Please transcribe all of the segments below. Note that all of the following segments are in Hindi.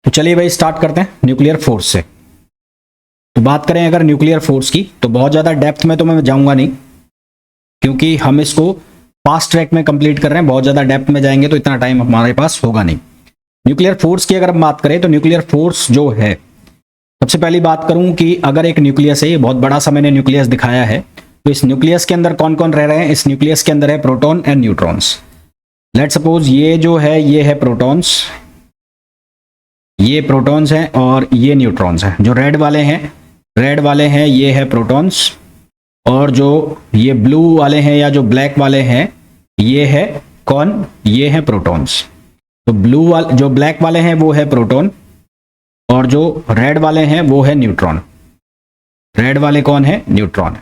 तो चलिए भाई स्टार्ट करते हैं न्यूक्लियर फोर्स से। तो बात करें अगर न्यूक्लियर फोर्स की, तो बहुत ज़्यादा डेप्थ में तो मैं जाऊंगा नहीं, क्योंकि हम इसको फास्ट ट्रैक में कंप्लीट कर रहे हैं। बहुत ज़्यादा डेप्थ में जाएंगे तो इतना टाइम हमारे पास होगा नहीं। न्यूक्लियर फोर्स की अगर हम बात करें तो न्यूक्लियर फोर्स जो है, सबसे पहली बात करूं कि अगर एक न्यूक्लियस है, ये बहुत बड़ा सा मैंने न्यूक्लियस दिखाया है, तो इस न्यूक्लियस के अंदर कौन कौन रह रहे हैं? इस न्यूक्लियस के अंदर है proton and neutrons. Let suppose ये जो है ये है प्रोटॉन्स, ये प्रोटॉन्स हैं और ये न्यूट्रॉन्स हैं। जो रेड वाले हैं ये है प्रोटॉन्स, और जो ये ब्लू वाले हैं या जो ब्लैक वाले हैं ये है कौन? ये है प्रोटॉन्स। तो जो ब्लैक वाले हैं वो है प्रोटॉन, और जो रेड वाले हैं वो है न्यूट्रॉन। रेड वाले कौन है? न्यूट्रॉन।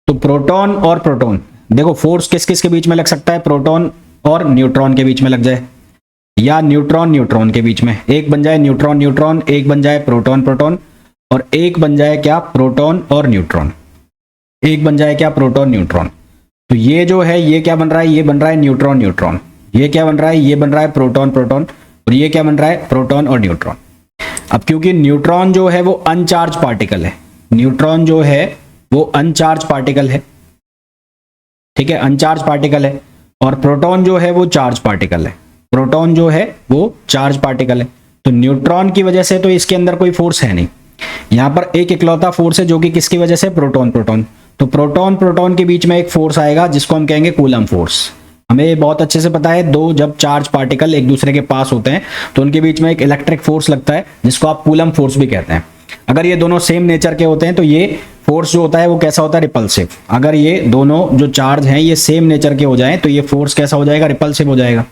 तो प्रोटॉन और प्रोटॉन, देखो फोर्स किस किस के बीच में लग सकता है? प्रोटॉन और न्यूट्रॉन के बीच में लग जाए, या न्यूट्रॉन न्यूट्रॉन के बीच में। एक बन जाए न्यूट्रॉन न्यूट्रॉन, एक बन जाए प्रोटॉन प्रोटॉन, और एक बन जाए क्या? प्रोटॉन और न्यूट्रॉन। एक बन जाए क्या? Proton neutron. तो ये जो है ये क्या बन रहा है? ये बन रहा है न्यूट्रॉन न्यूट्रॉन। ये क्या बन रहा है? ये बन रहा है प्रोटॉन प्रोटॉन, और ये क्या बन रहा है? प्रोटॉन और न्यूट्रॉन। अब क्योंकि न्यूट्रॉन जो है वो अनचार्ज पार्टिकल है, न्यूट्रॉन जो है वो अनचार्ज पार्टिकल है, ठीक है, अनचार्ज पार्टिकल है, और प्रोटॉन जो है वो चार्ज पार्टिकल है। प्रोटॉन जो है वो चार्ज पार्टिकल है। तो न्यूट्रॉन की वजह से तो इसके अंदर कोई फोर्स है नहीं, यहां पर एक इकलौता फोर्स है जो कि किसकी वजह से? Proton proton. तो प्रोटॉन प्रोटॉन के बीच में एक फोर्स आएगा जिसको हम कहेंगे कूलम फोर्स। हमें बहुत अच्छे से पता है, दो जब चार्ज पार्टिकल एक दूसरे के पास होते हैं तो उनके बीच में एक इलेक्ट्रिक फोर्स लगता है जिसको आप कूलम फोर्स भी कहते हैं। अगर ये दोनों सेम नेचर के होते हैं तो ये फोर्स जो होता है वो कैसा होता है? रिपल्सिव। अगर ये दोनों जो चार्ज हैं ये सेम नेचर के हो जाएं तो ये फोर्स कैसा हो जाएगा? रिपल्सिव हो जाएगा।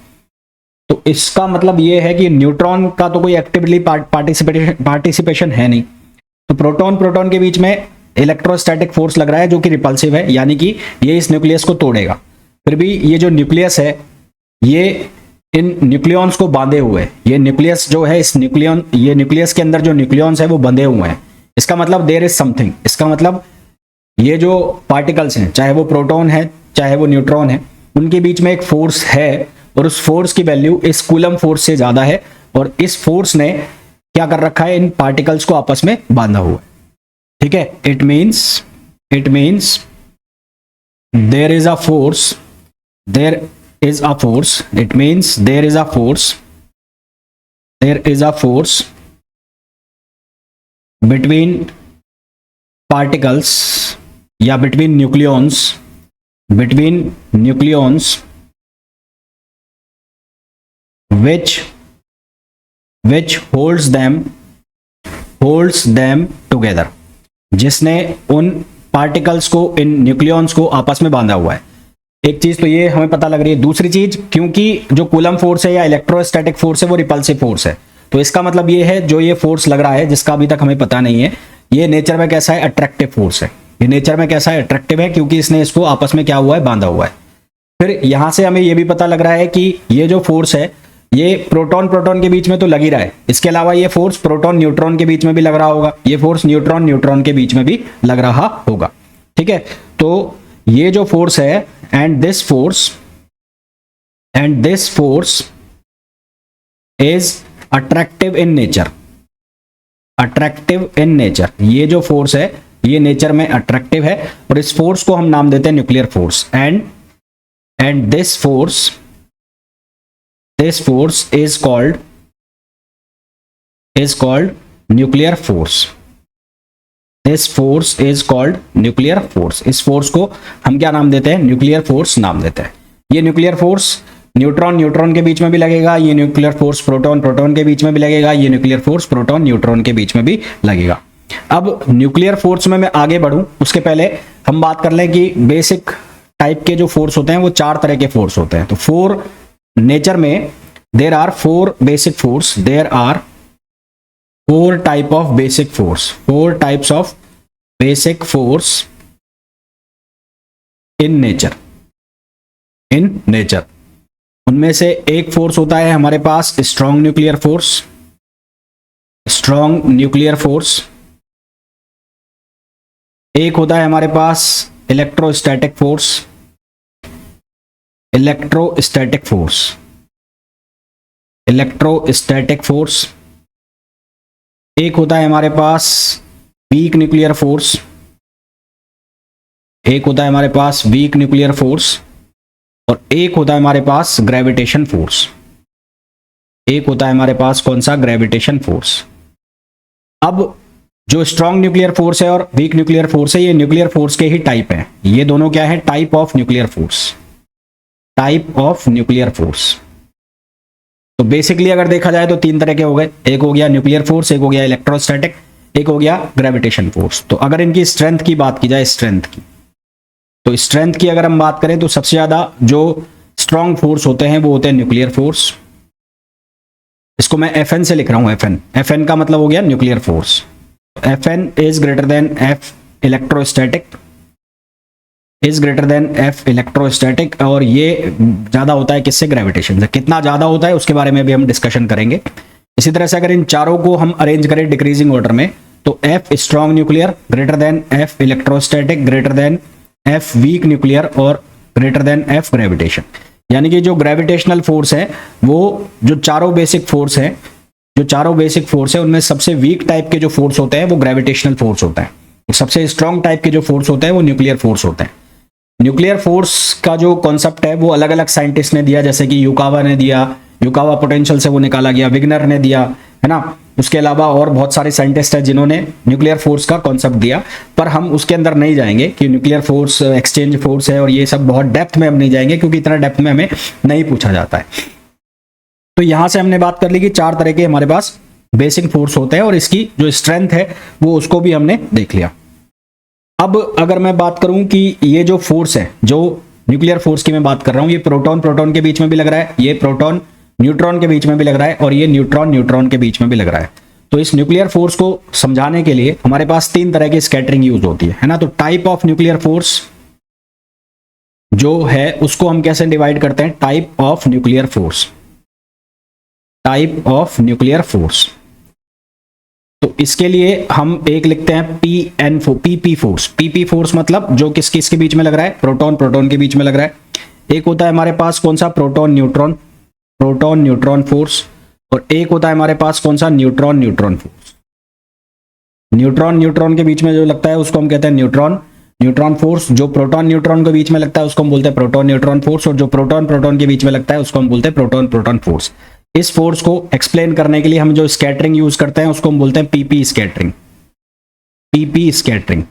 तो इसका मतलब ये है कि न्यूट्रॉन का तो कोई एक्टिवली पार्टिसिपेशन है नहीं, तो प्रोटॉन प्रोटॉन के बीच में इलेक्ट्रोस्टैटिक फोर्स लग रहा है जो कि रिपल्सिव है, यानी कि ये इस न्यूक्लियस को तोड़ेगा। फिर भी ये जो न्यूक्लियस है ये इन न्यूक्लियॉन्स को बांधे हुए है। ये न्यूक्लियस जो है, इस ये न्यूक्लियस के अंदर जो न्यूक्लियॉन्स है वो बंधे हुए हैं। इसका मतलब देयर इज समथिंग, इसका मतलब ये जो पार्टिकल्स हैं, चाहे वो प्रोटॉन है चाहे वो न्यूट्रॉन है, उनके बीच में एक फोर्स है, और उस फोर्स की वैल्यू इस कूलम फोर्स से ज्यादा है, और इस फोर्स ने क्या कर रखा है? इन पार्टिकल्स को आपस में बांधा हुआ है, ठीक है। It means there is a force, there is a force, it means there is a force between particles या between nucleons which holds them together, जिसने उन पार्टिकल्स को, इन न्यूक्लियॉन्स को आपस में बांधा हुआ है। एक चीज तो ये हमें पता लग रही है। दूसरी चीज, क्योंकि जो कूलम फोर्स है या इलेक्ट्रोस्टैटिक फोर्स है वो रिपल्सिव फोर्स है, तो इसका मतलब ये है जो ये फोर्स लग रहा है जिसका अभी तक हमें पता नहीं है, ये नेचर में कैसा है? अट्रैक्टिव फोर्स है। ये नेचर में कैसा है? अट्रैक्टिव है, क्योंकि इसने इसको आपस में क्या हुआ है? बांधा हुआ है। फिर यहां से हमें ये भी पता लग रहा है कि ये जो फोर्स है ये प्रोटॉन प्रोटॉन के बीच में तो लग ही रहा है, इसके अलावा ये फोर्स प्रोटॉन न्यूट्रॉन के बीच में भी लग रहा होगा, ये फोर्स न्यूट्रॉन न्यूट्रॉन के बीच में भी लग रहा होगा, ठीक है। तो ये जो फोर्स है, and this force is attractive in nature, ये जो फोर्स है ये नेचर में अट्रैक्टिव है, और इस फोर्स को हम नाम देते हैं nuclear force. And this force is called nuclear force. This force is called nuclear force. इस फोर्स को हम क्या नाम देते हैं? न्यूक्लियर फोर्स नाम देते हैं। ये न्यूक्लियर फोर्स न्यूट्रॉन न्यूट्रॉन के बीच में भी लगेगा, ये न्यूक्लियर फोर्स प्रोटॉन प्रोटॉन के बीच में भी लगेगा, ये न्यूक्लियर फोर्स प्रोटॉन न्यूट्रॉन के बीच में भी लगेगा। अब न्यूक्लियर फोर्स में मैं आगे बढ़ूं उसके पहले हम बात कर लें कि बेसिक टाइप के जो फोर्स होते हैं वो 4 तरह के फोर्स होते हैं। तो 4 नेचर में there are 4 basic force, there are 4 type of basic force, 4 types of basic force in nature। उनमें से एक फोर्स होता है हमारे पास स्ट्रॉन्ग न्यूक्लियर फोर्स, एक होता है हमारे पास इलेक्ट्रोस्टैटिक फोर्स, इलेक्ट्रोस्टैटिक फोर्स, एक होता है हमारे पास वीक न्यूक्लियर फोर्स, एक होता है हमारे पास वीक न्यूक्लियर फोर्स, और एक होता है हमारे पास ग्रेविटेशन फोर्स। एक होता है हमारे पास कौन सा? Gravitation force. अब जो स्ट्रॉन्ग न्यूक्लियर फोर्स है और वीक न्यूक्लियर फोर्स है, ये न्यूक्लियर फोर्स के ही टाइप हैं। ये दोनों क्या है? Type of nuclear force, type of nuclear force. तो बेसिकली अगर देखा जाए तो तीन तरह के हो गए, एक हो गया न्यूक्लियर फोर्स, एक हो गया इलेक्ट्रोस्टैटिक, एक हो गया ग्रेविटेशन फोर्स। तो अगर इनकी स्ट्रेंथ की बात की जाए, स्ट्रेंथ की, तो स्ट्रेंथ की अगर हम बात करें तो सबसे ज्यादा जो स्ट्रॉन्ग फोर्स होते हैं वो होते हैं न्यूक्लियर फोर्स। इसको मैं FN से लिख रहा हूं, FN। FN का मतलब हो गया nuclear force. FN is greater than F electrostatic, is greater than F electrostatic, और ये ज्यादा होता है किससे? ग्रेविटेशन से। कितना ज्यादा होता है उसके बारे में भी हम डिस्कशन करेंगे। इसी तरह से अगर इन चारों को हम अरेंज करें डिक्रीजिंग ऑर्डर में, तो F strong nuclear greater than F electrostatic greater than F weak nuclear और ग्रेटर देन F ग्रेविटेशन। यानी कि जो ग्रेविटेशनल फोर्स है वो जो चारों बेसिक फोर्स है, जो चारों बेसिक फोर्स है उनमें सबसे वीक टाइप के जो फोर्स होते हैं वो ग्रेविटेशनल फोर्स होता है। सबसे स्ट्रॉन्ग टाइप के जो फोर्स होते हैं वो न्यूक्लियर फोर्स होते हैं। न्यूक्लियर फोर्स का जो कॉन्सेप्ट है वो अलग अलग साइंटिस्ट ने दिया, जैसे कि युकावा ने दिया, युकावा पोटेंशियल से वो निकाला गया, विग्नर ने दिया, है ना। उसके अलावा और बहुत सारे साइंटिस्ट हैं जिन्होंने न्यूक्लियर फोर्स का कॉन्सेप्ट दिया, पर हम उसके अंदर नहीं जाएंगे कि न्यूक्लियर फोर्स एक्सचेंज फोर्स है और ये सब बहुत डेप्थ में हम नहीं जाएंगे, क्योंकि इतना डेप्थ में हमें नहीं पूछा जाता है। तो यहां से हमने बात कर ली कि चार तरह के हमारे पास बेसिक फोर्स होते हैं और इसकी जो स्ट्रेंथ है वो उसको भी हमने देख लिया। अब अगर मैं बात करूं कि ये जो फोर्स है, जो न्यूक्लियर फोर्स की मैं बात कर रहा हूं, ये प्रोटॉन प्रोटॉन के बीच में भी लग रहा है, ये प्रोटॉन न्यूट्रॉन के बीच में भी लग रहा है, और ये न्यूट्रॉन न्यूट्रॉन के बीच में भी लग रहा है। तो इस न्यूक्लियर फोर्स को समझाने के लिए हमारे पास तीन तरह की स्कैटरिंग यूज होती है ना। तो टाइप ऑफ न्यूक्लियर फोर्स जो है उसको हम कैसे डिवाइड करते हैं? Type of nuclear force, type of nuclear force. तो इसके लिए हम एक लिखते हैं PP फोर्स। PP फोर्स मतलब जो किस किस के बीच में लग रहा है? प्रोटॉन प्रोटॉन के बीच में लग रहा है। एक होता है हमारे पास कौन सा? Proton neutron, proton neutron force. और एक होता है हमारे पास कौन सा? Neutron neutron force. Neutron neutron के बीच में जो लगता है उसको हम कहते हैं न्यूट्रॉन न्यूट्रॉन फोर्स। जो प्रोटॉन न्यूट्रॉन के बीच में लगता है उसको हम बोलते हैं प्रोटॉन न्यूट्रॉन फोर्स, और जो प्रोटॉन प्रोटॉन के बीच में लगता है उसको हम बोलते हैं प्रोटॉन प्रोटॉन फोर्स। इस फोर्स को एक्सप्लेन करने के लिए हम जो स्कैटरिंग यूज करते हैं उसको हम बोलते हैं PP स्कैटरिंग, PP स्कैटरिंग।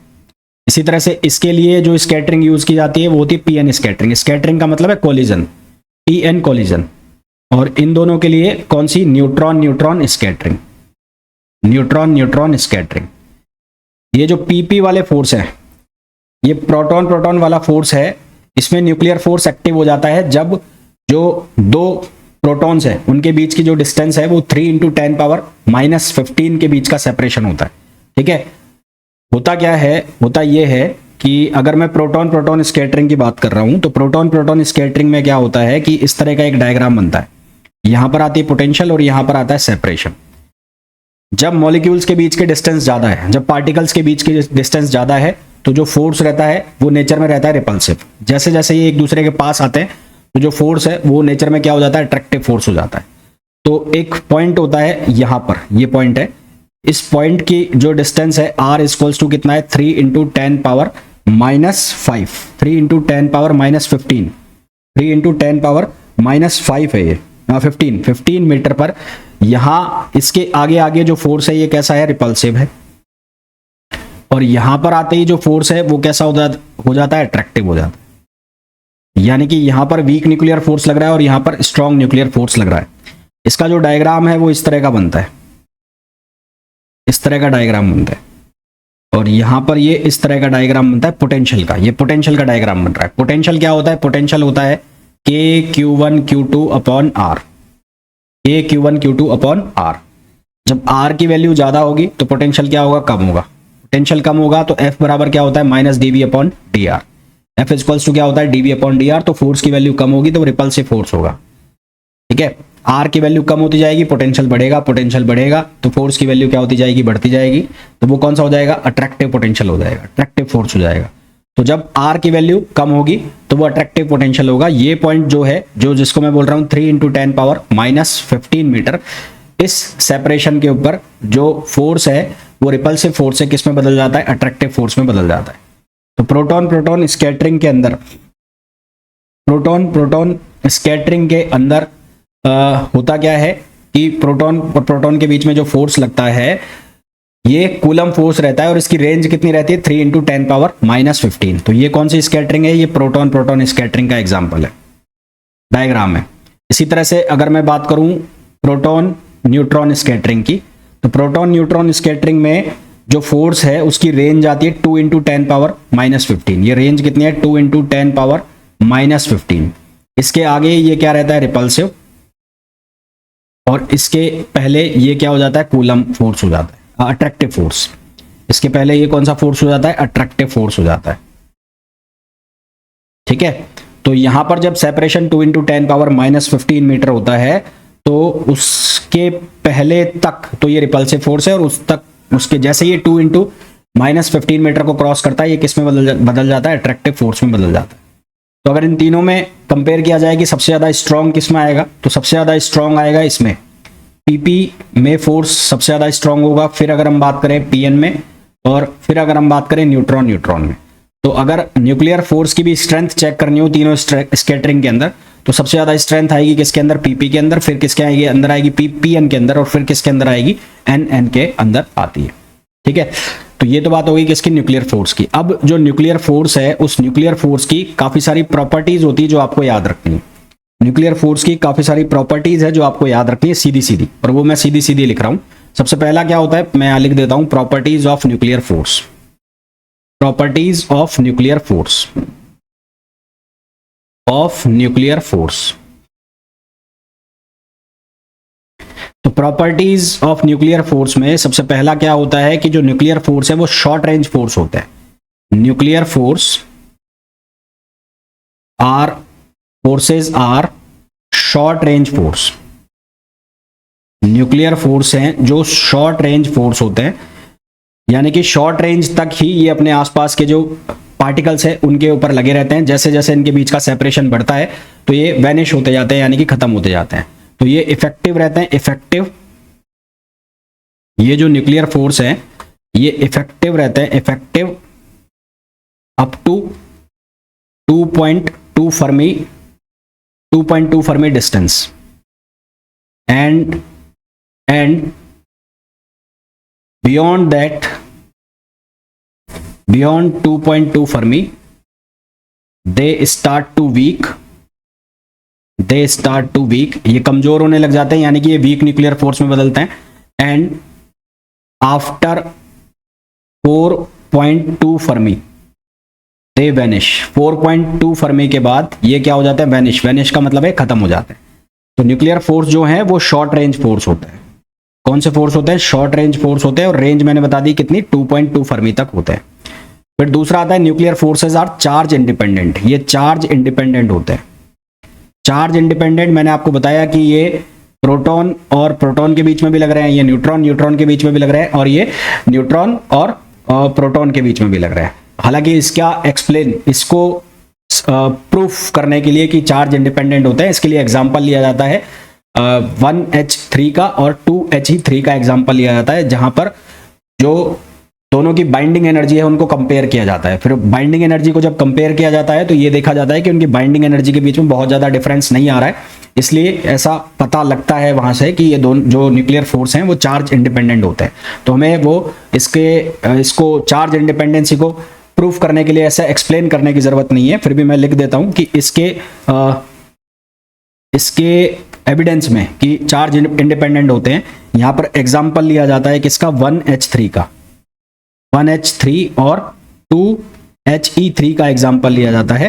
इसी तरह से इसके लिए जो स्कैटरिंग यूज की जाती है वो होती है PN स्कैटरिंग। स्कैटरिंग का मतलब है कोलिजन, PN कोलिजन। और इन दोनों के लिए कौन सी? Neutron neutron scattering, neutron neutron scattering. ये जो PP वाले फोर्स है, ये प्रोटॉन प्रोटॉन वाला फोर्स है, इसमें न्यूक्लियर फोर्स एक्टिव हो जाता है जब जो दो प्रोटॉन्स है उनके बीच की जो डिस्टेंस है वो 3 × 10⁻⁻15 के बीच का सेपरेशन होता है। ठीक है। होता क्या है? होता ये है कि अगर मैं प्रोटॉन प्रोटॉन स्कैटरिंग की बात कर रहा हूं तो प्रोटॉन प्रोटॉन स्कैटरिंग में क्या होता है कि इस तरह का एक डायग्राम बनता है। यहां पर आती है पोटेंशियल और यहां पर आता है सेपरेशन। जब मॉलिक्यूल्स के बीच के डिस्टेंस ज्यादा है, जब पार्टिकल्स के बीच के डिस्टेंस ज्यादा है, तो जो फोर्स रहता है वो नेचर में रहता है रिपल्सिव। जैसे जैसे ये एक दूसरे के पास आते हैं तो जो फोर्स है वो नेचर में क्या हो जाता है? अट्रैक्टिव फोर्स हो जाता है। तो एक पॉइंट होता है यहां पर, ये पॉइंट है, इस पॉइंट की जो डिस्टेंस है R इक्वल्स टू कितना है? 3 × 10⁻⁻5, 3 × 10⁻⁻15, 3 × 10⁻⁻5 है ये, 15 मीटर पर। यहां इसके आगे आगे जो फोर्स है ये कैसा है? रिपल्सिव है। और यहां पर आते ही जो फोर्स है वो कैसा हो जाता है? अट्रैक्टिव हो जाता है। यानी कि यहां पर वीक न्यूक्लियर फोर्स लग रहा है और यहां पर स्ट्रॉन्ग न्यूक्लियर फोर्स लग रहा है। इसका जो डायग्राम है वो इस तरह का बनता है, इस तरह का डायग्राम बनता है। और यहां पर ये इस तरह का डायग्राम बनता है पोटेंशियल का। ये पोटेंशियल का डायग्राम बन रहा है। पोटेंशियल क्या होता है? पोटेंशियल होता है KQ1 Q2 upon R, KQ1 Q2 upon R। जब R की वैल्यू ज्यादा होगी तो पोटेंशियल क्या होगा? कम होगा। पोटेंशियल कम होगा तो F बराबर क्या होता है? -dV/dr। F इक्वल्स टू क्या होता है? dV/dr। तो फोर्स की वैल्यू कम होगी तो रिपल्सिव फोर्स होगा। ठीक है। R की वैल्यू कम होती जाएगी, पोटेंशियल बढ़ेगा, पोटेंशियल बढ़ेगा तो फोर्स की वैल्यू क्या होती जाएगी? बढ़ती जाएगी। तो वो कौन सा हो जाएगा? अट्रैक्टिव पोटेंशियल हो जाएगा, अट्रैक्टिव फोर्स हो जाएगा। तो जब R की वैल्यू कम होगी तो वो अट्रैक्टिव पोटेंशियल होगा। ये पॉइंट जो है, जो जिसको मैं बोल रहा हूँ 3 × 10⁻⁻15 मीटर, इस सेपरेशन के ऊपर जो फोर्स है वो रिपल्सिव फोर्स से किस में बदल जाता है? अट्रैक्टिव फोर्स में बदल जाता है। तो प्रोटॉन प्रोटॉन स्कैटरिंग के अंदर, प्रोटॉन स्कैटरिंग के अंदर होता क्या है कि प्रोटॉन और प्रोटॉन के बीच में जो फोर्स लगता है ये कूलम फोर्स रहता है और इसकी रेंज कितनी रहती है? 3 × 10⁻⁻15। तो ये कौन सी स्कैटरिंग है? ये प्रोटॉन प्रोटॉन स्कैटरिंग का एग्जांपल है, डायग्राम में। इसी तरह से अगर मैं बात करूं प्रोटॉन न्यूट्रॉन स्कैटरिंग की, तो प्रोटॉन न्यूट्रॉन स्कैटरिंग में जो फोर्स है उसकी रेंज आती है 2 × 10⁻⁻15। ये रेंज कितनी है? 2 × 10⁻⁻15। इसके आगे ये क्या रहता है? रिपल्सिव। और इसके पहले ये क्या हो जाता है? कूलम फोर्स हो जाता है, अट्रैक्टिव फोर्स। इसके पहले ये कौन सा फोर्स हो जाता है? अट्रैक्टिव फोर्स हो जाता है। ठीक है, तो यहां पर जब सेपरेशन 2 × 10⁻⁻15 मीटर होता है तो उसके पहले तक तो ये रिपल्सिव फोर्स है, और उस तक उसके जैसे ये 2 × -15 मीटर को क्रॉस करता है ये किस में बदल जाता है? अट्रैक्टिव फोर्स में बदल जाता है। तो अगर इन तीनों में कंपेयर किया जाए कि सबसे ज्यादा स्ट्रॉन्ग किस में आएगा, तो सबसे ज्यादा स्ट्रॉन्ग आएगा इसमें पीपी में फोर्स सबसे ज्यादा स्ट्रॉन्ग होगा। फिर अगर हम बात करें पीएन में, और फिर अगर हम बात करें न्यूट्रॉन में। तो अगर न्यूक्लियर फोर्स की भी स्ट्रेंथ चेक करनी हो तीनों स्कैटरिंग के अंदर, तो सबसे ज्यादा स्ट्रेंथ आएगी किसके अंदर? पीपी के अंदर। फिर किसके आएगी अंदर? आएगी पीएन के अंदर। और फिर किसके अंदर आएगी? एनएन के अंदर आती है। ठीक है, तो ये तो बात हो गई किसकी? न्यूक्लियर फोर्स की। अब जो न्यूक्लियर फोर्स है उस न्यूक्लियर फोर्स की काफी सारी प्रॉपर्टीज होती है जो आपको याद रखनी है। न्यूक्लियर फोर्स की काफी सारी प्रॉपर्टीज है जो आपको याद रखनी है सीधी सीधी, और वो मैं सीधी सीधी लिख रहा हूं। सबसे पहला क्या होता है, मैं यहां लिख देता हूं properties of nuclear force. Properties of nuclear force, of nuclear force. तो प्रॉपर्टीज ऑफ न्यूक्लियर फोर्स में सबसे पहला क्या होता है कि जो न्यूक्लियर फोर्स है वो शॉर्ट रेंज फोर्स होता है। Nuclear force or forces are short range force. Nuclear force हैं जो शॉर्ट रेंज फोर्स होते हैं, यानी कि शॉर्ट रेंज तक ही ये अपने आसपास के जो पार्टिकल्स है उनके ऊपर लगे रहते हैं। जैसे जैसे इनके बीच का सेपरेशन बढ़ता है तो ये वैनिश होते जाते हैं, यानी कि खत्म होते जाते हैं। तो ये इफेक्टिव रहते हैं, इफेक्टिव। ये जो न्यूक्लियर फोर्स है ये इफेक्टिव रहते हैं, effective up to 2.2 fermi distance, and beyond that, beyond 2.2 Fermi, they start to weak, ये कमजोर होने लग जाते हैं, यानी कि ये वीक न्यूक्लियर फोर्स में बदलते हैं। And after 4.2 Fermi they vanish. 4.2 Fermi के बाद ये क्या हो जाता है? वैनिश। वैनिश का मतलब है खत्म हो जाते हैं। तो न्यूक्लियर फोर्स जो है वो शॉर्ट रेंज फोर्स होता है। कौन से फोर्स होते हैं? शॉर्ट रेंज फोर्स होते हैं, और रेंज मैंने बता दी कितनी? 2.2 फर्मी तक होते हैं। फिर दूसरा आता है nuclear forces are charge independent. ये चार्ज इंडिपेंडेंट होते हैं। चार्ज इंडिपेंडेंट मैंने आपको बताया कि ये प्रोटॉन और प्रोटॉन के बीच में भी लग रहे हैं, ये न्यूट्रॉन के बीच में भी लग रहे हैं, और ये न्यूट्रॉन और प्रोटॉन के बीच में भी लग रहे हैं। हालांकि इसको प्रूफ करने के लिए कि चार्ज इंडिपेंडेंट होते हैं, इसके लिए एग्जांपल लिया जाता है 1H3 का और 2He3 का एग्जांपल लिया जाता है, जहां पर जो दोनों की बाइंडिंग एनर्जी है उनको कंपेयर किया जाता है। फिर बाइंडिंग एनर्जी को जब कंपेयर किया जाता है तो ये देखा जाता है कि उनकी बाइंडिंग एनर्जी के बीच में बहुत ज्यादा डिफरेंस नहीं आ रहा है, इसलिए ऐसा पता लगता है वहां से कि ये दोनों जो न्यूक्लियर फोर्स हैं वो चार्ज इंडिपेंडेंट होते हैं। तो हमें वो इसको चार्ज इंडिपेंडेंसी को प्रूफ करने के लिए ऐसा एक्सप्लेन करने की जरूरत नहीं है, फिर भी मैं लिख देता हूं कि इसके एविडेंस में कि चार्ज इंडिपेंडेंट होते हैं। यहां पर एग्जांपल लिया जाता है किसका? 1H3 का। 1H3 और 2He3 का एग्जांपल लिया जाता है।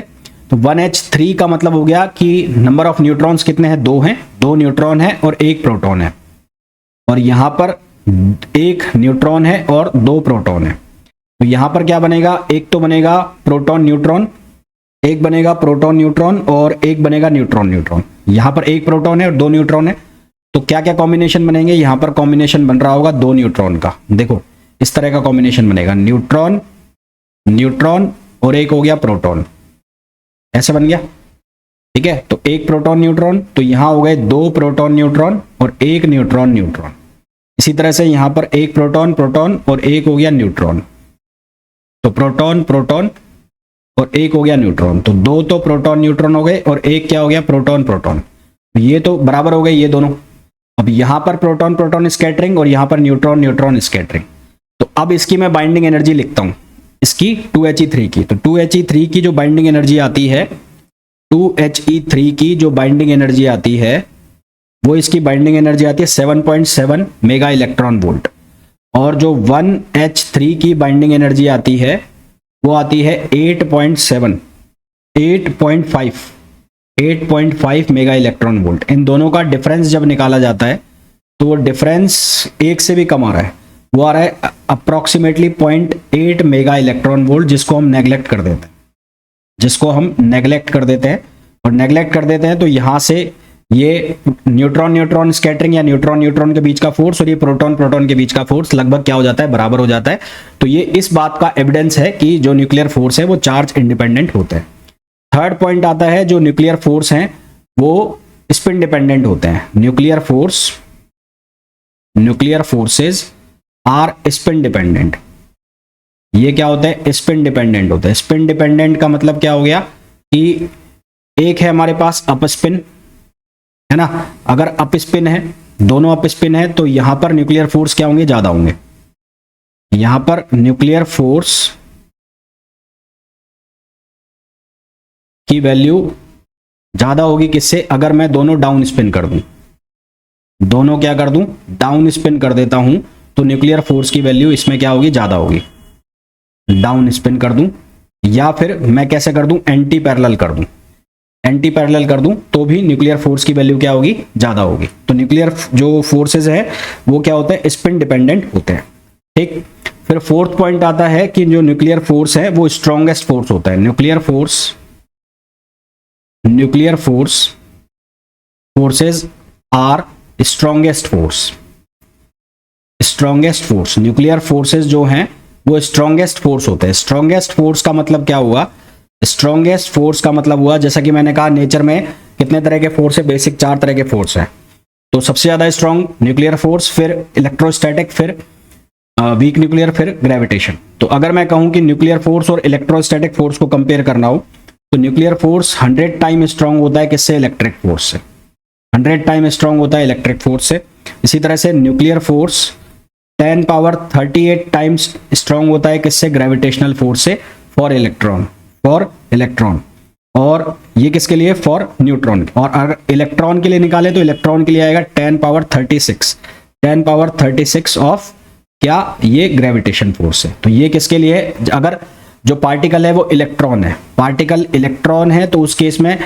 तो 1H3 का मतलब हो गया कि नंबर ऑफ न्यूट्रॉन्स कितने हैं? 2 हैं, 2 न्यूट्रॉन है और 1 प्रोटॉन है। और यहां पर 1 न्यूट्रॉन है और 2 प्रोटॉन है। तो यहां पर क्या बनेगा? एक तो बनेगा प्रोटॉन न्यूट्रॉन, एक बनेगा प्रोटॉन न्यूट्रॉन, और एक बनेगा न्यूट्रॉन न्यूट्रॉन। यहां पर 1 प्रोटॉन है और 2 न्यूट्रॉन है। तो क्या क्या कॉम्बिनेशन बनेंगे? यहां पर कॉम्बिनेशन बन रहा होगा 2 न्यूट्रॉन का। देखो इस तरह का कॉम्बिनेशन बनेगा, न्यूट्रॉन न्यूट्रॉन और एक हो गया प्रोटॉन, ऐसे बन गया। ठीक है, तो एक प्रोटॉन न्यूट्रॉन, तो यहां हो गए दो प्रोटॉन न्यूट्रॉन और एक न्यूट्रॉन न्यूट्रॉन। इसी तरह से यहां पर एक प्रोटॉन प्रोटॉन और एक हो गया न्यूट्रॉन, तो प्रोटॉन प्रोटॉन और एक हो गया न्यूट्रॉन, तो दो तो प्रोटॉन न्यूट्रॉन हो गए और एक क्या हो गया प्रोटॉन प्रोटॉन, ये तो बराबर हो गए ये दोनों। अब यहां पर प्रोटॉन प्रोटॉन स्कैटरिंग और यहां पर न्यूट्रॉन न्यूट्रॉन स्कैटरिंग। तो अब इसकी मैं बाइंडिंग एनर्जी लिखता हूं, इसकी 2He3 की, तो 2He3 की जो बाइंडिंग एनर्जी आती है, 2He3 की जो बाइंडिंग एनर्जी आती है वो इसकी बाइंडिंग एनर्जी आती है 7.7 मेगा इलेक्ट्रॉन वोल्ट, और जो 1H3 की बाइंडिंग एनर्जी आती है वो आती है 8.5 मेगा इलेक्ट्रॉन वोल्ट। इन दोनों का डिफरेंस जब निकाला जाता है तो वो डिफरेंस एक से भी कम आ रहा है, वो आ रहा है अप्रोक्सीमेटली 0.8 मेगा इलेक्ट्रॉन वोल्ट, जिसको हम नेग्लेक्ट कर देते हैं, और नेग्लेक्ट कर देते हैं तो यहां से ये न्यूट्रॉन न्यूट्रॉन स्कैटरिंग या न्यूट्रॉन न्यूट्रॉन के बीच का फोर्स और ये प्रोटॉन प्रोटॉन के बीच का फोर्स लगभग क्या हो जाता है, बराबर हो जाता है। तो ये इस बात का एविडेंस है कि जो न्यूक्लियर फोर्स है वो चार्ज इंडिपेंडेंट होते हैं। थर्ड पॉइंट आता है, जो न्यूक्लियर फोर्स हैं वो स्पिन डिपेंडेंट होते हैं। Nuclear forces are spin dependent. ये क्या होता है, स्पिन डिपेंडेंट होता है। स्पिन डिपेंडेंट का मतलब क्या हो गया कि एक है हमारे पास अप स्पिन, है ना, अगर अप स्पिन है, दोनों अप स्पिन है, तो यहां पर न्यूक्लियर फोर्स क्या होंगे, ज्यादा होंगे। यहां पर न्यूक्लियर फोर्स की वैल्यू ज्यादा होगी किससे, अगर मैं दोनों डाउन स्पिन कर दूं, दोनों क्या कर दूं, डाउन स्पिन कर देता हूं, तो न्यूक्लियर फोर्स की वैल्यू इसमें क्या होगी, ज्यादा होगी। डाउन स्पिन कर दूं, या फिर मैं कैसे कर दूं, एंटी पैरेलल कर दूं, एंटी पैरेलल कर दूं तो भी न्यूक्लियर फोर्स की वैल्यू क्या होगी, ज्यादा होगी। तो न्यूक्लियर जो फोर्सेस है वो क्या होते हैं, स्पिन डिपेंडेंट होते हैं। ठीक, फिर फोर्थ पॉइंट आता है कि जो न्यूक्लियर फोर्स है वो स्ट्रॉन्गेस्ट फोर्स होता है। Nuclear forces are strongest force. Nuclear forces जो हैं वो स्ट्रॉन्गेस्ट फोर्स होते हैं। स्ट्रॉन्गेस्ट फोर्स का मतलब क्या हुआ, स्ट्रॉन्गेस्ट फोर्स का मतलब हुआ, जैसा कि मैंने कहा नेचर में कितने तरह के फोर्स है, बेसिक 4 तरह के फोर्स है। तो सबसे ज्यादा स्ट्रॉन्ग न्यूक्लियर फोर्स, फिर इलेक्ट्रोस्टैटिक, फिर वीक न्यूक्लियर, फिर ग्रेविटेशन। तो अगर मैं कहूं कि न्यूक्लियर फोर्स और इलेक्ट्रोस्टैटिक फोर्स को कंपेयर करना हो, तो न्यूक्लियर फोर्स 100 टाइम स्ट्रॉन्ग होता है किससे, इलेक्ट्रिक फोर्स से। 100 टाइम स्ट्रॉन्ग होता है इलेक्ट्रिक फोर्स से। इसी तरह से nuclear force 10 power 38 times strong होता है किससे, ग्रेविटेशनल फोर्स से, फॉर इलेक्ट्रॉन। और ये किसके लिए, फॉर न्यूट्रॉन। और अगर इलेक्ट्रॉन के लिए निकाले तो इलेक्ट्रॉन के लिए आएगा 10 पावर 36 ऑफ क्या, ये ग्रेविटेशन फोर्स है। तो ये किसके लिए है, अगर जो पार्टिकल है वो इलेक्ट्रॉन है, पार्टिकल इलेक्ट्रॉन है, तो उस केस में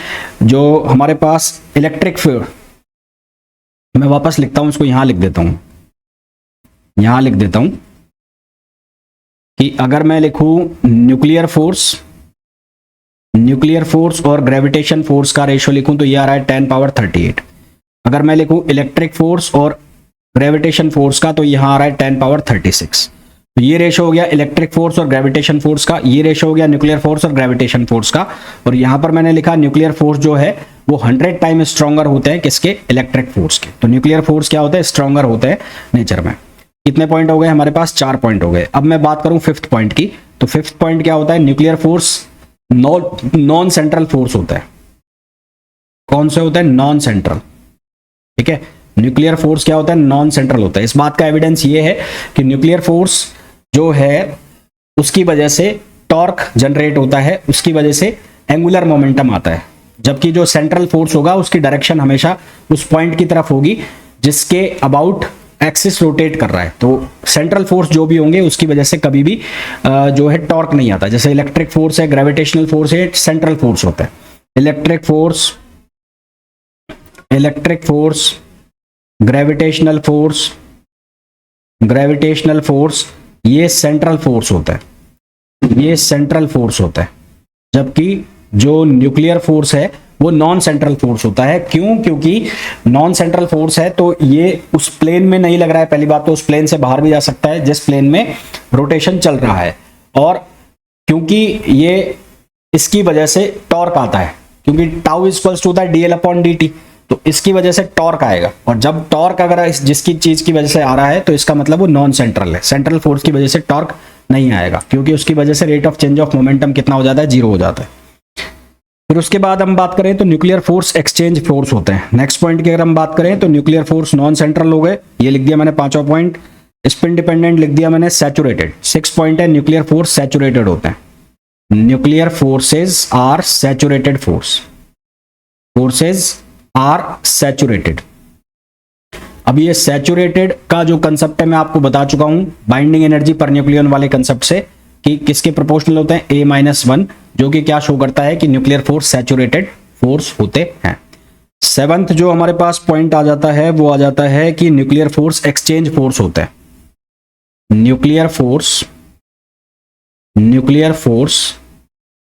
जो हमारे पास इलेक्ट्रिक फील्ड, मैं वापस लिखता हूं, इसको यहां लिख देता हूं कि अगर मैं लिखूं न्यूक्लियर फोर्स और ग्रेविटेशन फोर्स का रेशियो लिखूं तो ये आ रहा है 10 पावर 38। अगर मैं लिखूं इलेक्ट्रिक फोर्स और ग्रेविटेशन फोर्स का तो यहां आ रहा है 10 पावर 36। तो ये रेशियो हो गया इलेक्ट्रिक फोर्स और ग्रेविटेशन फोर्स का, ये रेशियो हो गया न्यूक्लियर फोर्स और ग्रेविटेशन फोर्स का। और यहां पर मैंने लिखा न्यूक्लियर फोर्स जो है वो 100 टाइम स्ट्रॉन्गर होते हैं किसके, इलेक्ट्रिक फोर्स के। तो न्यूक्लियर फोर्स क्या होते हैं, स्ट्रॉन्गर होते हैं नेचर में। कितने पॉइंट हो गए हमारे पास, 4 पॉइंट हो गए। अब मैं बात करूं फिफ्थ पॉइंट की, तो फिफ्थ पॉइंट क्या होता है, nuclear force non central force होता है। कौन सा होता है, नॉन सेंट्रल। ठीक है, न्यूक्लियर फोर्स क्या होता है, नॉन सेंट्रल होता है। इस बात का एविडेंस ये है कि न्यूक्लियर फोर्स जो है उसकी वजह से टॉर्क जनरेट होता है, उसकी वजह से एंगुलर मोमेंटम आता है, जबकि जो सेंट्रल फोर्स होगा उसकी डायरेक्शन हमेशा उस पॉइंट की तरफ होगी जिसके अबाउट एक्सिस रोटेट कर रहा है। तो सेंट्रल फोर्स जो भी होंगे उसकी वजह से कभी भी जो है टॉर्क नहीं आता। जैसे इलेक्ट्रिक फोर्स है, ग्रेविटेशनल फोर्स है, सेंट्रल फोर्स होता है। इलेक्ट्रिक फोर्स, ग्रेविटेशनल फोर्स, ये सेंट्रल फोर्स होता है, जबकि जो न्यूक्लियर फोर्स है वो नॉन सेंट्रल फोर्स होता है। क्यों, क्योंकि नॉन सेंट्रल फोर्स है तो ये उस प्लेन में नहीं लग रहा है। पहली बात तो उस प्लेन से बाहर भी जा सकता है जिस प्लेन में रोटेशन चल रहा है, और क्योंकि ये इसकी वजह से टॉर्क आता है, क्योंकि टाउ इक्वल्स टू होता है डीएल अपॉन dt, तो इसकी वजह से टॉर्क आएगा। और जब टॉर्क अगर इस जिसकी चीज की वजह से आ रहा है तो इसका मतलब वो नॉन सेंट्रल है, सेंट्रल फोर्स की वजह से टॉर्क नहीं आएगा, क्योंकि उसकी वजह से rate of change of momentum कितना हो जाता है, 0 हो जाता है। फिर उसके बाद हम बात करें तो न्यूक्लियर फोर्स एक्सचेंज फोर्स होते हैं। नेक्स्ट पॉइंट की अगर हम बात करें तो न्यूक्लियर फोर्स नॉन सेंट्रल हो गए, ये लिख दिया मैंने पांचवा पॉइंट। स्पिन डिपेंडेंट लिख दिया मैंने, सैचुरेटेड 6 पॉइंट है, न्यूक्लियर फोर्स सैचुरेटेड होते हैं। Nuclear forces are saturated force, forces are saturated. अब ये सैचुरेटेड का जो कंसेप्ट है मैं आपको बता चुका हूं बाइंडिंग एनर्जी पर न्यूक्लियन वाले कंसेप्ट से, कि किसके प्रोपोर्शनल होते हैं, A-1, जो कि क्या शो करता है कि न्यूक्लियर फोर्स सैचुरेटेड फोर्स होते हैं। 7th जो हमारे पास पॉइंट आ जाता है वो आ जाता है कि न्यूक्लियर फोर्स एक्सचेंज फोर्स होते हैं। Nuclear force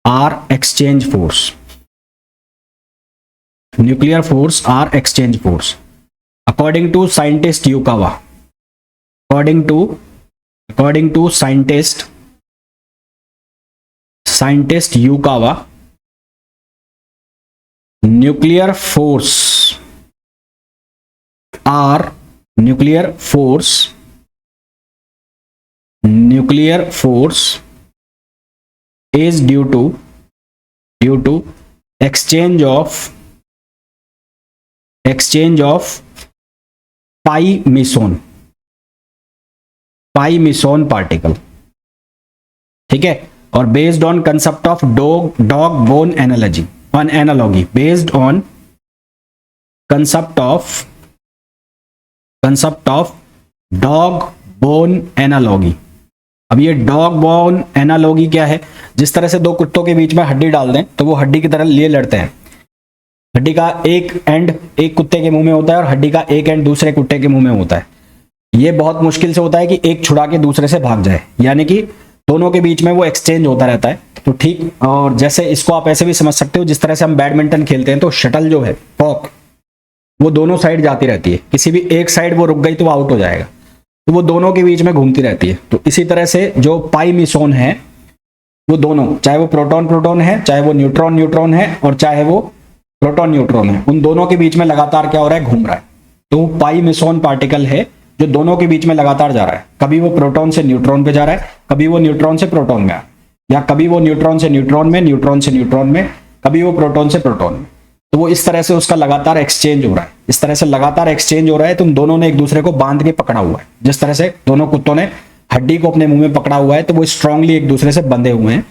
are exchange force, nuclear force are exchange force according to scientist Yukawa, according to scientist Yukawa, nuclear force is due to exchange of pi meson particle, ठीक है। और based on concept of dog bone analogy, based on concept of dog bone analogy. अब ये डॉग बोन एनालॉगी क्या है, जिस तरह से दो कुत्तों के बीच में हड्डी डाल दें तो वो हड्डी की तरह लिए लड़ते हैं। हड्डी का एक एंड एक कुत्ते के मुंह में होता है और हड्डी का एक एंड दूसरे कुत्ते के मुंह में होता है। ये बहुत मुश्किल से होता है कि एक छुड़ा के दूसरे से भाग जाए, यानी कि दोनों के बीच में वो एक्सचेंज होता रहता है। तो ठीक, और जैसे इसको आप ऐसे भी समझ सकते हो, जिस तरह से हम बैडमिंटन खेलते हैं तो शटल जो है पॉक, वो दोनों साइड जाती रहती है, किसी भी एक साइड वो रुक गई तो वो आउट हो जाएगा, तो वो दोनों के बीच में घूमती रहती है। तो इसी तरह से जो पाई मिसोन है वो दोनों, चाहे वो प्रोटॉन है, चाहे वो न्यूट्रॉन है, और चाहे वो प्रोटॉन न्यूट्रॉन है, उन दोनों के बीच में लगातार क्या हो रहा है, घूम रहा है। तो पाई मिसोन पार्टिकल है जो दोनों के बीच में लगातार जा रहा है। कभी वो प्रोटॉन से न्यूट्रॉन पे जा रहा है, कभी वो न्यूट्रॉन से प्रोटॉन में, या कभी वो न्यूट्रॉन से न्यूट्रॉन में, न्यूट्रॉन से न्यूट्रॉन में, कभी वो प्रोटॉन से प्रोटॉन में। तो वो इस तरह से उसका लगातार एक्सचेंज हो रहा है, इस तरह से लगातार एक्सचेंज हो रहा है। तुम दोनों ने एक दूसरे को बांध के पकड़ा हुआ है, जिस तरह से दोनों कुत्तों ने हड्डी को अपने मुंह में पकड़ा हुआ है, तो वो स्ट्रांगली एक दूसरे से बंधे हुए हैं।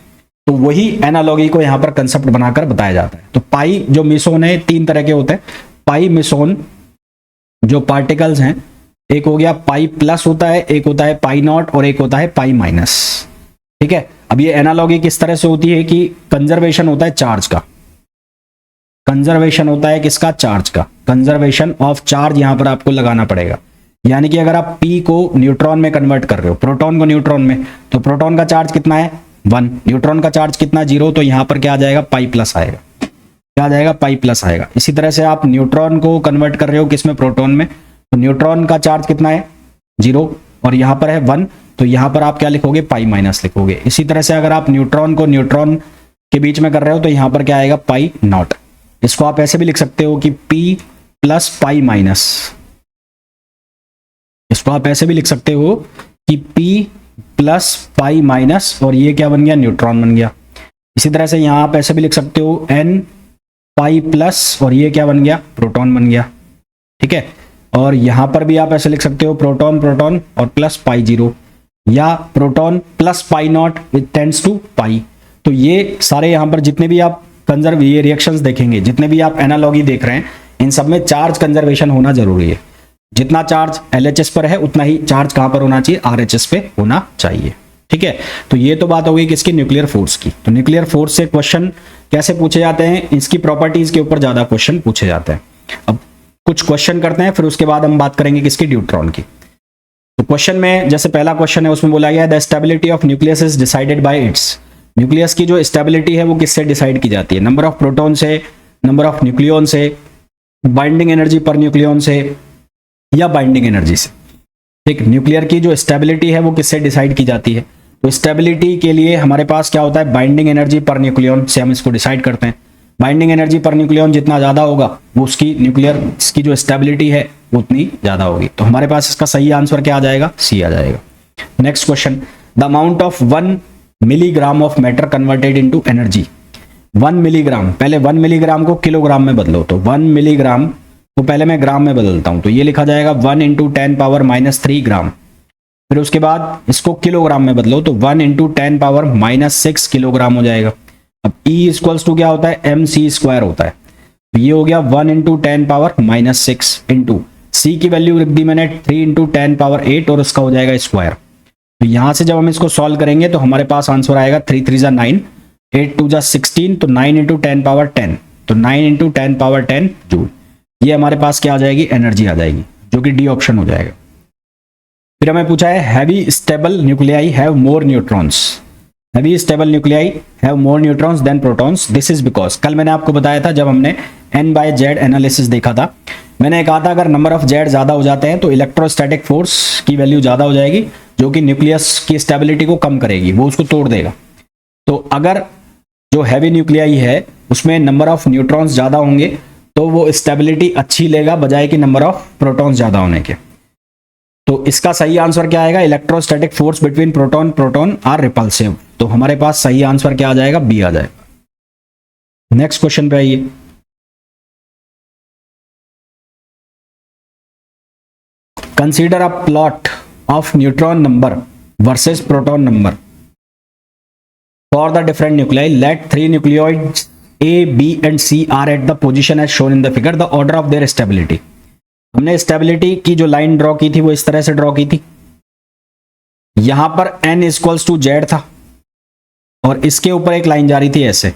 तो वही एनालॉगी को यहाँ पर कंसेप्ट बनाकर बताया जाता है। तो पाई जो मिसोन है 3 तरह के होते हैं। पाई मिसोन जो पार्टिकल्स हैं, एक हो गया पाई प्लस होता है, एक होता है पाई नॉट, और एक होता है पाई माइनस, ठीक है। अब ये एनालॉगी किस तरह से होती है कि कंजर्वेशन होता है चार्ज का, कंजर्वेशन होता है किसका, चार्ज का। कंजर्वेशन ऑफ चार्ज यहां पर आपको लगाना पड़ेगा, यानी कि अगर आप P को न्यूट्रॉन में कन्वर्ट कर रहे हो, प्रोटॉन को न्यूट्रॉन में, तो प्रोटॉन का चार्ज कितना है 1, न्यूट्रॉन का चार्ज कितना 0, तो यहां पर क्या आ जाएगा, पाई प्लस आएगा, क्या आ जाएगा, पाई प्लस आएगा। इसी तरह से आप न्यूट्रॉन को कन्वर्ट कर रहे हो किसमें, प्रोटॉन में, तो न्यूट्रॉन का चार्ज कितना है 0 और यहां पर है 1, तो यहां पर आप क्या लिखोगे, पाई माइनस लिखोगे। इसी तरह से अगर आप न्यूट्रॉन को न्यूट्रॉन के बीच में कर रहे हो तो यहां पर क्या आएगा, पाई नॉट। इसको आप ऐसे भी लिख सकते हो कि P प्लस पाई माइनस, इसको आप ऐसे भी लिख सकते हो कि P प्लस पाई माइनस, और ये क्या बन गया, न्यूट्रॉन बन गया। इसी तरह से यहां आप ऐसे भी लिख सकते हो N पाई प्लस, और ये क्या बन गया, प्रोटॉन बन गया, ठीक है। और यहां पर भी आप ऐसे लिख सकते हो प्रोटॉन और प्लस पाई 0, या proton plus pi naught with tends to pi. तो ये सारे यहां पर जितने भी आप कंजर्व ये रिएक्शंस देखेंगे, जितने भी आप एनालॉगी देख रहे हैं, इन सब में चार्ज कंजर्वेशन होना जरूरी है। जितना चार्ज LHS पर है उतना ही चार्ज कहां पर होना चाहिए, RHS पे होना चाहिए, ठीक है। तो ये तो बात हो गई किसकी, न्यूक्लियर फोर्स की। तो न्यूक्लियर फोर्स से क्वेश्चन कैसे पूछे जाते हैं, इसकी प्रॉपर्टीज के ऊपर ज्यादा क्वेश्चन पूछे जाते हैं। अब कुछ क्वेश्चन करते हैं, फिर उसके बाद हम बात करेंगे किसकी, न्यूट्रॉन की। तो क्वेश्चन में जैसे पहला क्वेश्चन है उसमें बोला गया the stability of nucleus is decided by it's, nucleus की जो स्टेबिलिटी है वो किससे डिसाइड की जाती है, नंबर ऑफ प्रोटॉन से, नंबर ऑफ न्यूक्लियॉन से, बाइंडिंग एनर्जी पर न्यूक्लियॉन से, या बाइंडिंग एनर्जी से, ठीक। न्यूक्लियर की जो स्टेबिलिटी है वो किससे डिसाइड की जाती है, तो स्टेबिलिटी के लिए हमारे पास क्या होता है, बाइंडिंग एनर्जी पर न्यूक्लियन से हम इसको डिसाइड करते हैं। बाइंडिंग एनर्जी पर न्यूक्लियन जितना ज़्यादा होगा वो उसकी न्यूक्लियर की जो स्टेबिलिटी है वो उतनी ज़्यादा होगी। तो हमारे पास इसका सही आंसर क्या आ जाएगा, सी आ जाएगा। Next question, the amount of 1 milligram of matter converted into energy. 1 milligram, पहले 1 मिलीग्राम को किलोग्राम में बदलो, तो 1 मिलीग्राम को पहले मैं ग्राम में बदलता हूं, तो ये लिखा जाएगा 1 × 10⁻³ ग्राम। फिर उसके बाद इसको किलोग्राम में बदलो तो 1 × 10⁻6 किलोग्राम हो जाएगा। अब E इक्वल्स टू क्या होता है, mc² होता है। तो ये हो गया 1 × 10⁻6 इंटू C की वैल्यू लिख दी मैंने 3 × 10⁸ और उसका हो जाएगा स्क्वायर। तो यहां से जब हम इसको सॉल्व करेंगे तो हमारे पास आंसर आएगा 3 3 = 9, 8 2 = 16, तो 9 × 10⁻10, तो 9 × 10⁻10 जूल। ये हमारे पास क्या आ जाएगी, एनर्जी आ जाएगी, जो कि डी ऑप्शन हो जाएगा। फिर हमें पूछा है heavy stable nuclei have more neutrons. Heavy stable nuclei have more neutrons than protons, this is because, कल मैंने आपको बताया था जब हमने N/Z एनालिसिस देखा था, मैंने कहा था अगर नंबर ऑफ Z ज्यादा हो जाते हैं तो इलेक्ट्रोस्टैटिक फोर्स की वैल्यू ज्यादा हो जाएगी, जो कि न्यूक्लियस की स्टेबिलिटी को कम करेगी, वो उसको तोड़ देगा। तो अगर जो हैवी न्यूक्लियाई है उसमें नंबर ऑफ न्यूट्रॉन्स ज्यादा होंगे तो वो स्टेबिलिटी अच्छी लेगा बजाय कि नंबर ऑफ प्रोटॉन्स ज्यादा होने के। तो इसका सही आंसर क्या आएगा, electrostatic force between proton are repulsive. तो हमारे पास सही आंसर क्या आ जाएगा, बी आ जाएगा। नेक्स्ट क्वेश्चन पे आइए। Consider a plot of neutron number versus proton number for the different nuclei, let 3 nucleoids A, B and C are at the position as shown in the figure, the order of their stability। हमने स्टेबिलिटी की जो लाइन ड्रॉ की थी वो इस तरह से ड्रॉ की थी, यहां पर N = Z था और इसके ऊपर एक लाइन जा रही थी ऐसे।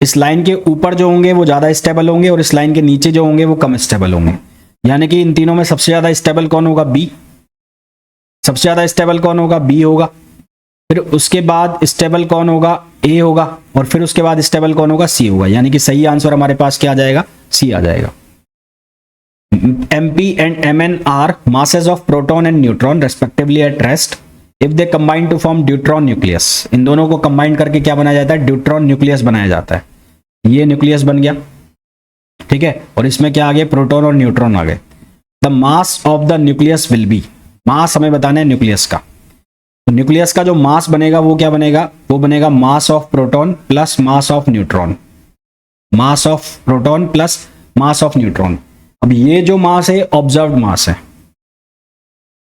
इस लाइन के ऊपर जो होंगे वो ज्यादा स्टेबल होंगे और इस लाइन के नीचे जो होंगे वो कम स्टेबल होंगे, यानी कि इन तीनों में सबसे ज्यादा स्टेबल कौन होगा, B। सबसे ज्यादा स्टेबल कौन होगा, B होगा। फिर उसके बाद स्टेबल कौन होगा, A होगा, और फिर उसके बाद स्टेबल कौन होगा, C होगा। यानी कि सही आंसर हमारे पास क्या आ जाएगा, C आ जाएगा। MP and Mn are masses of proton and neutron respectively at rest if they combine to form deuteron nucleus। इन दोनों को कंबाइन करके क्या बनाया जाता है, ड्यूट्रॉन न्यूक्लियस बनाया जाता है। ये न्यूक्लियस बन गया, ठीक है, और इसमें क्या आ गए, प्रोटॉन और न्यूट्रॉन आ गए। The mass of the nucleus will be, mass हमें बताना है न्यूक्लियस का। तो न्यूक्लियस का जो मास बनेगा वो क्या बनेगा, वो बनेगा mass of proton plus mass of neutron, mass of proton plus mass of neutron. अब ये जो मास है ऑब्जर्व्ड मास है,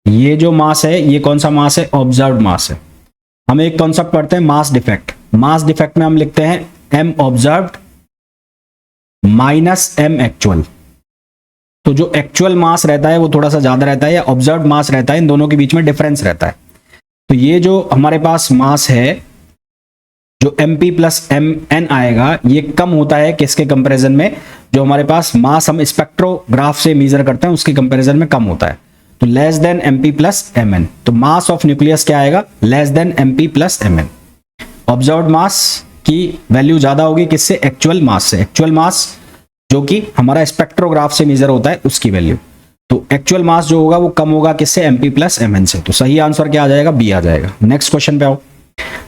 ये जो मास है ये कौन सा मास है, ऑब्जर्व्ड मास है। हम एक कॉन्सेप्ट पढ़ते हैं मास डिफेक्ट, मास डिफेक्ट में हम लिखते हैं m observed minus m actual. तो जो एक्चुअल मास रहता है वो थोड़ा सा ज्यादा रहता है या ऑब्जर्व्ड मास रहता है, इन दोनों के बीच में डिफरेंस रहता है। तो ये जो हमारे पास मास है जो mp + mn आएगा, ये कम होता है किसके कंपैरिजन में, जो हमारे पास मास हम स्पेक्ट्रोग्राफ से मेजर करते हैं उसके कंपैरिजन में कम होता है। तो लेस देन mp + mn, तो मास ऑफ न्यूक्लियस क्या आएगा, less than mp + mn। Observed mass की वैल्यू ज्यादा होगी किससे, एक्चुअल मास से। एक्चुअल मास जो कि हमारा स्पेक्ट्रोग्राफ से मेजर होता है उसकी वैल्यू, तो एक्चुअल मास जो होगा वो कम होगा किससे, mp + mn से। तो सही आंसर क्या आ जाएगा, बी आ जाएगा। नेक्स्ट क्वेश्चन पे आओ।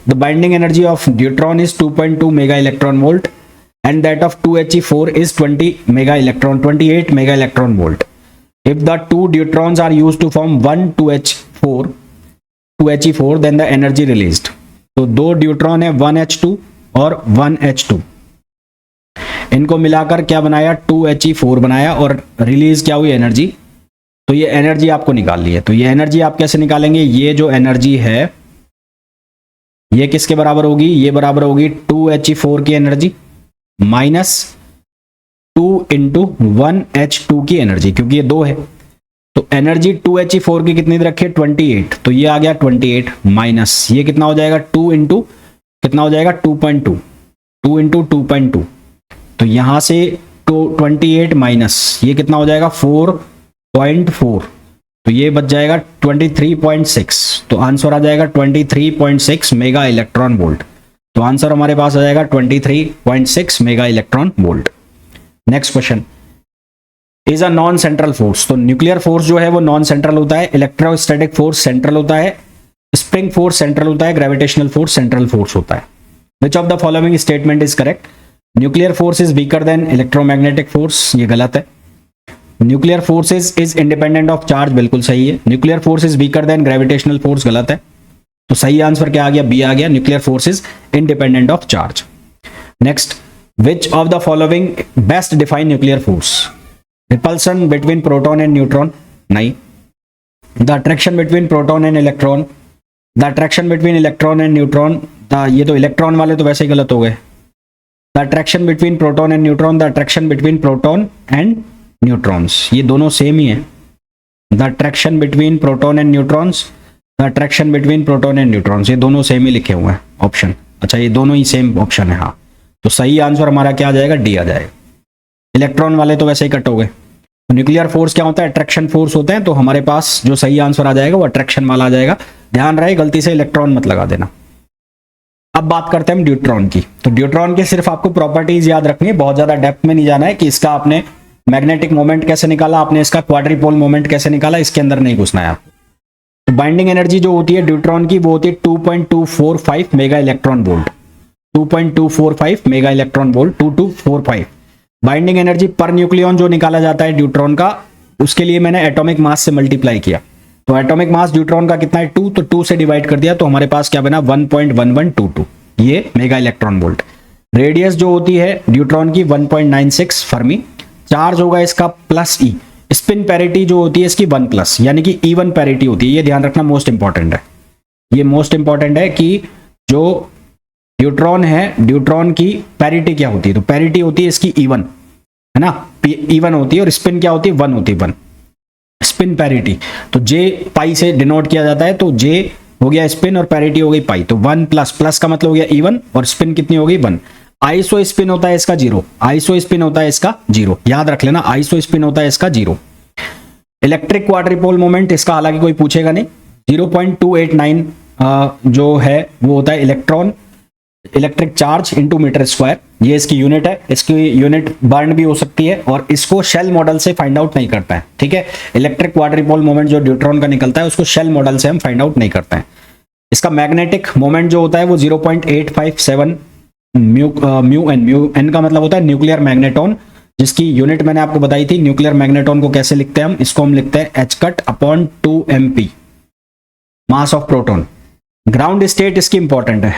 The binding energy of deuteron is 2.2 mega electron volt and that of 2He4 is 28 mega electron volt. If the two deuterons are used to form 1 2He4 then the energy released. तो दो ड्यूट्रॉन है 1H2 और 1H2, इनको मिलाकर क्या बनाया, 2He4 बनाया और रिलीज क्या हुई, एनर्जी। तो ये एनर्जी आपको निकालनी है। तो ये एनर्जी आप कैसे निकालेंगे, ये जो एनर्जी है ये किसके बराबर होगी, ये बराबर होगी 2He4 की एनर्जी माइनस 2 × 1H2 की एनर्जी, क्योंकि ये 2 है। तो एनर्जी 2He4 की कितनी रखी, 28, तो ये आ गया 28 माइनस ये कितना हो जाएगा, 2 × कितना हो जाएगा, 2.2, 2 × 2.2। तो यहां से 28 माइनस ये कितना हो जाएगा, 4.4, तो ये बच जाएगा 23.6। तो आंसर आ जाएगा 23.6 मेगा इलेक्ट्रॉन वोल्ट। तो आंसर हमारे पास आ जाएगा 23.6 mega electron volt. Next question, is a non central force. तो न्यूक्लियर फोर्स जो है वो नॉन सेंट्रल होता है, इलेक्ट्रोस्टैटिक फोर्स सेंट्रल होता है, स्प्रिंग फोर्स सेंट्रल होता है, ग्रेविटेशनल फोर्स सेंट्रल फोर्स होता है। विच of the following statement is correct? Nuclear force is weaker then electromagnetic force, ये गलत है। Nuclear forces is independent of charge, बिल्कुल सही है। Nuclear force is weaker then gravitational force, गलत है। तो सही आंसर क्या आ गया? बी आ गया, nuclear force is independent of charge. Next, which of the following best define nuclear force? Repulsion between proton and neutron, नहीं। The attraction between proton and electron, the attraction between electron and neutron, ये तो इलेक्ट्रॉन वाले तो वैसे ही गलत हो गए। The attraction between proton and neutron, the attraction between proton and neutrons, ये दोनों सेम ही है। The attraction between proton and neutrons, the attraction between proton and neutrons, ये दोनों सेम ही लिखे हुए हैं ऑप्शन। अच्छा, ये दोनों ही सेम ऑप्शन है, हाँ। तो सही आंसर हमारा क्या आ जाएगा? डी आ जाएगा। इलेक्ट्रॉन वाले तो वैसे ही कट हो गए। तो न्यूक्लियर फोर्स क्या होता है? अट्रैक्शन फोर्स होते हैं। तो हमारे पास जो सही आंसर आ जाएगा वो अट्रैक्शन वाला आ जाएगा। ध्यान रहे गलती से इलेक्ट्रॉन मत लगा देना। अब बात करते हैं हम ड्यूट्रॉन की। तो ड्यूट्रॉन के सिर्फ आपको प्रॉपर्टीज याद रखनी है, बहुत ज्यादा डेप्थ में नहीं जाना है कि इसका आपने मैग्नेटिक मोमेंट कैसे निकाला, आपने इसका क्वाड्रिपोल मोमेंट कैसे निकाला, इसके अंदर नहीं घुसना है आपको। तो बाइंडिंग एनर्जी जो होती है ड्यूट्रॉन की वो होती है 2.245 mega electron volt, 2.245 mega electron volt, 2245। Binding energy per nucleon जो निकाला जाता है ड्यूट्रॉन का, उसके लिए मैंने एटॉमिक मास से मल्टीप्लाई किया। तो एटॉमिक मास ड्यूट्रॉन का कितना है? 2, तो 2 से डिवाइड कर दिया तो हमारे पास क्या बना? 1.1122, ये मेगा इलेक्ट्रॉन वोल्ट। रेडियस जो होती है ड्यूट्रॉन की 1.96 फर्मी। चार्ज होगा इसका प्लस ई। स्पिन पैरिटी जो होती है इसकी 1+, यानी कि इवन पैरिटी होती है। ये ध्यान रखना, मोस्ट इंपॉर्टेंट है। ये मोस्ट इंपॉर्टेंट है कि जो ड्यूट्रॉन है, ड्यूट्रॉन की पैरिटी क्या होती है? तो पैरिटी होती है इसकी इवन, है ना, इवन होती है। और स्पिन क्या होती है? 1 होती है, 1 स्पिन पैरिटी। तो जे पाई से डिनोट किया जाता है। तो जे हो गया स्पिन और पैरिटी हो गई पाई। तो 1+, प्लस का मतलब हो गया इवन, और स्पिन कितनी हो गई? 1। आइसो स्पिन होता है इसका 0, आइसो स्पिन होता है इसका 0, याद रख लेना, आइसो स्पिन होता है इसका 0। इलेक्ट्रिक क्वाड्रिपोल मोमेंट इसका हालांकि कोई पूछेगा नहीं। 0.289 जो है वो होता है electric charge into metre square, ये इसकी यूनिट है। इसकी यूनिट बर्न भी हो सकती है और इसको शेल मॉडल से फाइंड आउट नहीं करता है, ठीक है। इलेक्ट्रिक क्वाड्रिपोल मोमेंट जो न्यूट्रॉन का निकलता है उसको शेल मॉडल से हम फाइंड आउट नहीं करते हैं। इसका मैग्नेटिक मोमेंट जो होता है वो 0.857 म्यू एन का मतलब होता है न्यूक्लियर मैग्नेटॉन, जिसकी यूनिट मैंने आपको बताई थी। न्यूक्लियर मैग्नेटॉन को कैसे लिखते हैं हम? इसको हम लिखते हैं h/2mp, mass of proton. Ground state इसकी इंपॉर्टेंट है।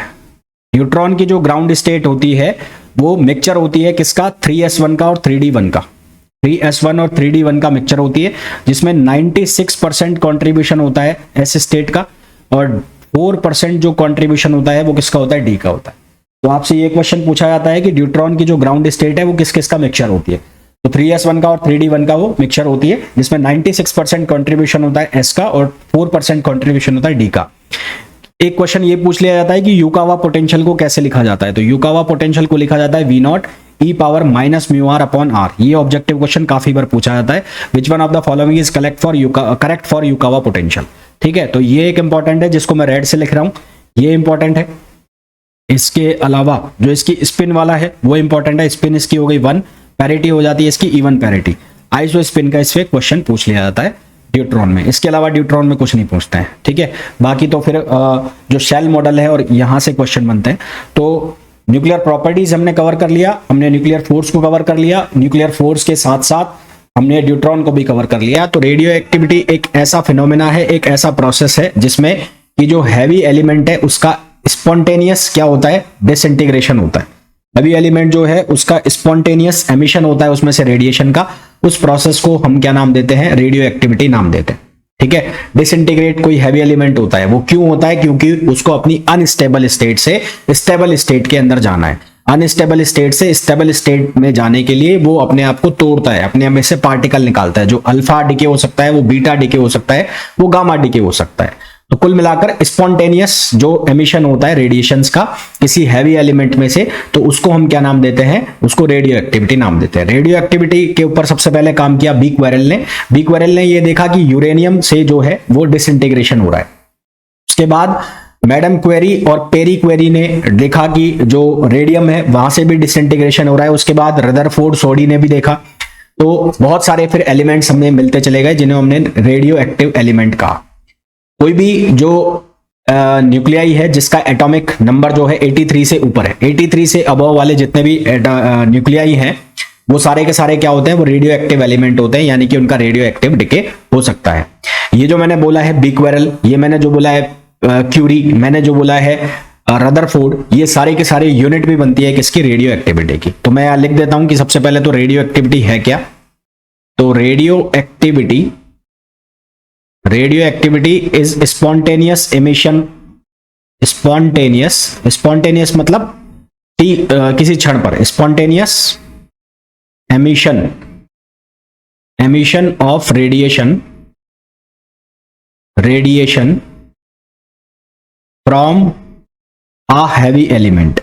न्यूट्रॉन की जो ग्राउंड स्टेट होती है वो मिक्सचर होती है किसका? 3s1 का और 3d1 का। 3s1 और 3d1 का मिक्सचर होती है, जिसमें 96% कॉन्ट्रीब्यूशन होता है एस स्टेट का, और 4% जो कॉन्ट्रीब्यूशन होता है वो किसका होता है? डी का होता है। तो आपसे ये क्वेश्चन पूछा जाता है कि ड्यूट्रॉन की जो ग्राउंड स्टेट है वो किस किस का मिक्सचर होती है? तो 3s1 का और 3d1 का वो मिक्सचर होती है, जिसमें 96% कॉन्ट्रीब्यूशन होता है एस का और 4% कॉन्ट्रीब्यूशन होता है डी का। एक क्वेश्चन ये पूछ लिया जाता है कि यूकावा पोटेंशियल को कैसे लिखा जाता है? तो यूकावा पोटेंशियल को लिखा जाता है V0 e⁻⁻r। ये ऑब्जेक्टिव क्वेश्चन काफी बार पूछा जाता है। Which one of the following is correct for Yukawa potential? ठीक है, तो ये एक इंपॉर्टेंट है जिसको मैं रेड से लिख रहा हूं, ये इंपॉर्टेंट है। इसके अलावा जो इसकी स्पिन वाला है वो इंपॉर्टेंट है। स्पिन इसकी हो गई 1, पैरिटी हो जाती है इसकी इवन पैरिटी। आइसो स्पिन का इससे क्वेश्चन पूछ लिया जाता है ड्यूट्रॉन में। इसके अलावा ड्यूट्रॉन में कुछ नहीं पूछते हैं, ठीक है। बाकी तो फिर जो शेल मॉडल है और यहां से क्वेश्चन बनते हैं। तो न्यूक्लियर प्रॉपर्टीज हमने कवर कर लिया, हमने न्यूक्लियर फोर्स को कवर कर लिया, न्यूक्लियर फोर्स के साथ साथ हमने ड्यूट्रॉन को भी कवर कर लिया। तो रेडियो एक्टिविटी एक ऐसा फिनोमेना है, एक ऐसा प्रोसेस है जिसमें कि जो हैवी एलिमेंट है उसका स्पॉन्टेनियस क्या होता है? डिसइंटीग्रेशन होता है। हैवी एलिमेंट जो है उसका स्पॉन्टेनियस एमिशन होता है उसमें से रेडिएशन का। उस प्रोसेस को हम क्या नाम देते हैं? रेडियो एक्टिविटी नाम देते हैं, ठीक है। डिसइंटीग्रेट कोई हैवी एलिमेंट होता है, वो क्यों होता है? क्योंकि उसको अपनी अनस्टेबल स्टेट से स्टेबल स्टेट के अंदर जाना है। अनस्टेबल स्टेट से स्टेबल स्टेट में जाने के लिए वो अपने आप को तोड़ता है, अपने में से पार्टिकल निकालता है। जो अल्फा डीके हो सकता है, वो बीटा डीके हो सकता है, वो गामा डीके हो सकता है। तो कुल मिलाकर स्पॉन्टेनियस जो एमिशन होता है रेडिएशंस का किसी हैवी एलिमेंट में से, तो उसको हम क्या नाम देते हैं? उसको रेडियो एक्टिविटी नाम देते हैं। रेडियो एक्टिविटी के ऊपर सबसे पहले काम किया बीक्वेरेल ने। बीक्वेरेल ने ये देखा कि यूरेनियम से जो है वो डिसइंटीग्रेशन हो रहा है। उसके बाद मैडम क्वेरी और पेरी क्वेरी ने देखा कि जो रेडियम है वहां से भी डिसइंटीग्रेशन हो रहा है। उसके बाद रदरफोर्ड सोडी ने भी देखा। तो बहुत सारे फिर एलिमेंट्स हमें मिलते चले गए जिन्हें हमने रेडियो एक्टिव एलिमेंट कहा। कोई भी जो न्यूक्लियाई है जिसका एटॉमिक नंबर जो है 83 से ऊपर है। 83 से अबव वाले जितने भी न्यूक्लियाई हैं वो सारे के सारे क्या होते हैं, वो रेडियो एक्टिव एलिमेंट होते हैं, यानी कि उनका रेडियो एक्टिव डिके हो सकता है। ये जो मैंने बोला है बीक्वेरल, ये मैंने जो बोला है क्यूरी, मैंने जो बोला है रदरफोर्ड, ये सारे के सारे यूनिट भी बनती है किसकी, रेडियो एक्टिविटी की। तो मैं लिख देता हूं कि सबसे पहले तो रेडियो एक्टिविटी है क्या। तो radio activity is spontaneous emission. Spontaneous मतलब किसी क्षण पर, spontaneous emission of radiation from a heavy element,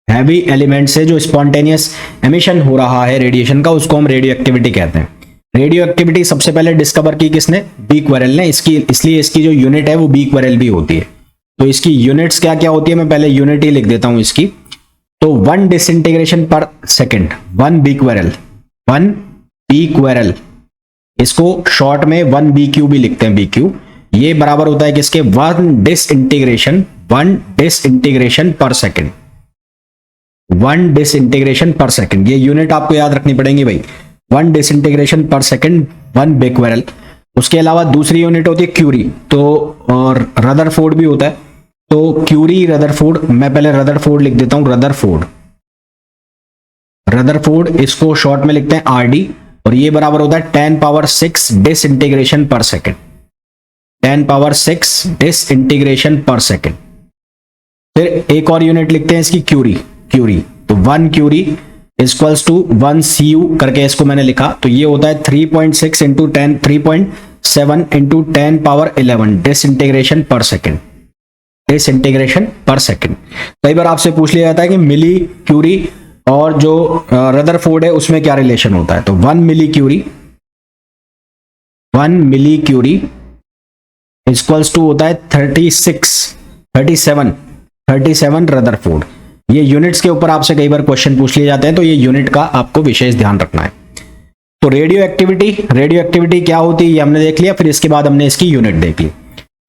heavy element से जो स्पॉन्टेनियस एमिशन हो रहा है रेडिएशन का, उसको हम रेडियो एक्टिविटी कहते हैं। रेडियो एक्टिविटी सबसे पहले डिस्कवर की किसने, बीक्वेरल ने। इसलिए इसकी जो यूनिट है वो बीक्वेरल भी होती है। तो इसकी यूनिट्स क्या क्या होती है, मैं पहले यूनिट ही लिख देता हूं इसकी। तो 1 डिसइंटीग्रेशन पर सेकेंड, 1 बीक्वेरल, इसको शॉर्ट में 1 BQ भी लिखते हैं, BQ। ये बराबर होता है किसके, 1 डिसइंटीग्रेशन पर सेकेंड, 1 डिसइंटीग्रेशन पर सेकेंड। ये यूनिट आपको याद रखनी पड़ेगी भाई, 1 डिसइंटीग्रेशन पर सेकेंड, 1 बीक्वेरल। उसके अलावा दूसरी यूनिट होती है क्यूरी, तो और रदरफोर्ड भी होता है। तो क्यूरी, रदरफोर्ड, मैं पहले रदरफोर्ड लिख देता हूं, रदरफोर्ड, इसको शॉर्ट में लिखते हैं RD, और ये बराबर होता है 10 पावर 6 डिसइंटीग्रेशन पर सेकेंड, 10 पावर 6 डिसइंटीग्रेशन पर सेकेंड। फिर एक और यूनिट लिखते हैं इसकी क्यूरी, तो 1 क्यूरी इक्वल्स टू 1 CU करके इसको मैंने लिखा। तो ये होता है 3.6 इंटू 10, 3.7 इंटू 10 पावर 11 डिसइंटीग्रेशन पर सेकेंड, कई बार आपसे पूछ लिया जाता है कि मिली क्यूरी और जो रदरफोर्ड है उसमें क्या रिलेशन होता है। तो 1 मिली क्यूरी इक्वल्स टू होता है 37 रदरफोर्ड। ये यूनिट्स के ऊपर आपसे कई बार क्वेश्चन पूछ लिए जाते हैं, तो ये यूनिट का आपको विशेष ध्यान रखना है। तो रेडियो एक्टिविटी क्या होती है ये हमने देख लिया। फिर इसके बाद हमने इसकी यूनिट देख ली।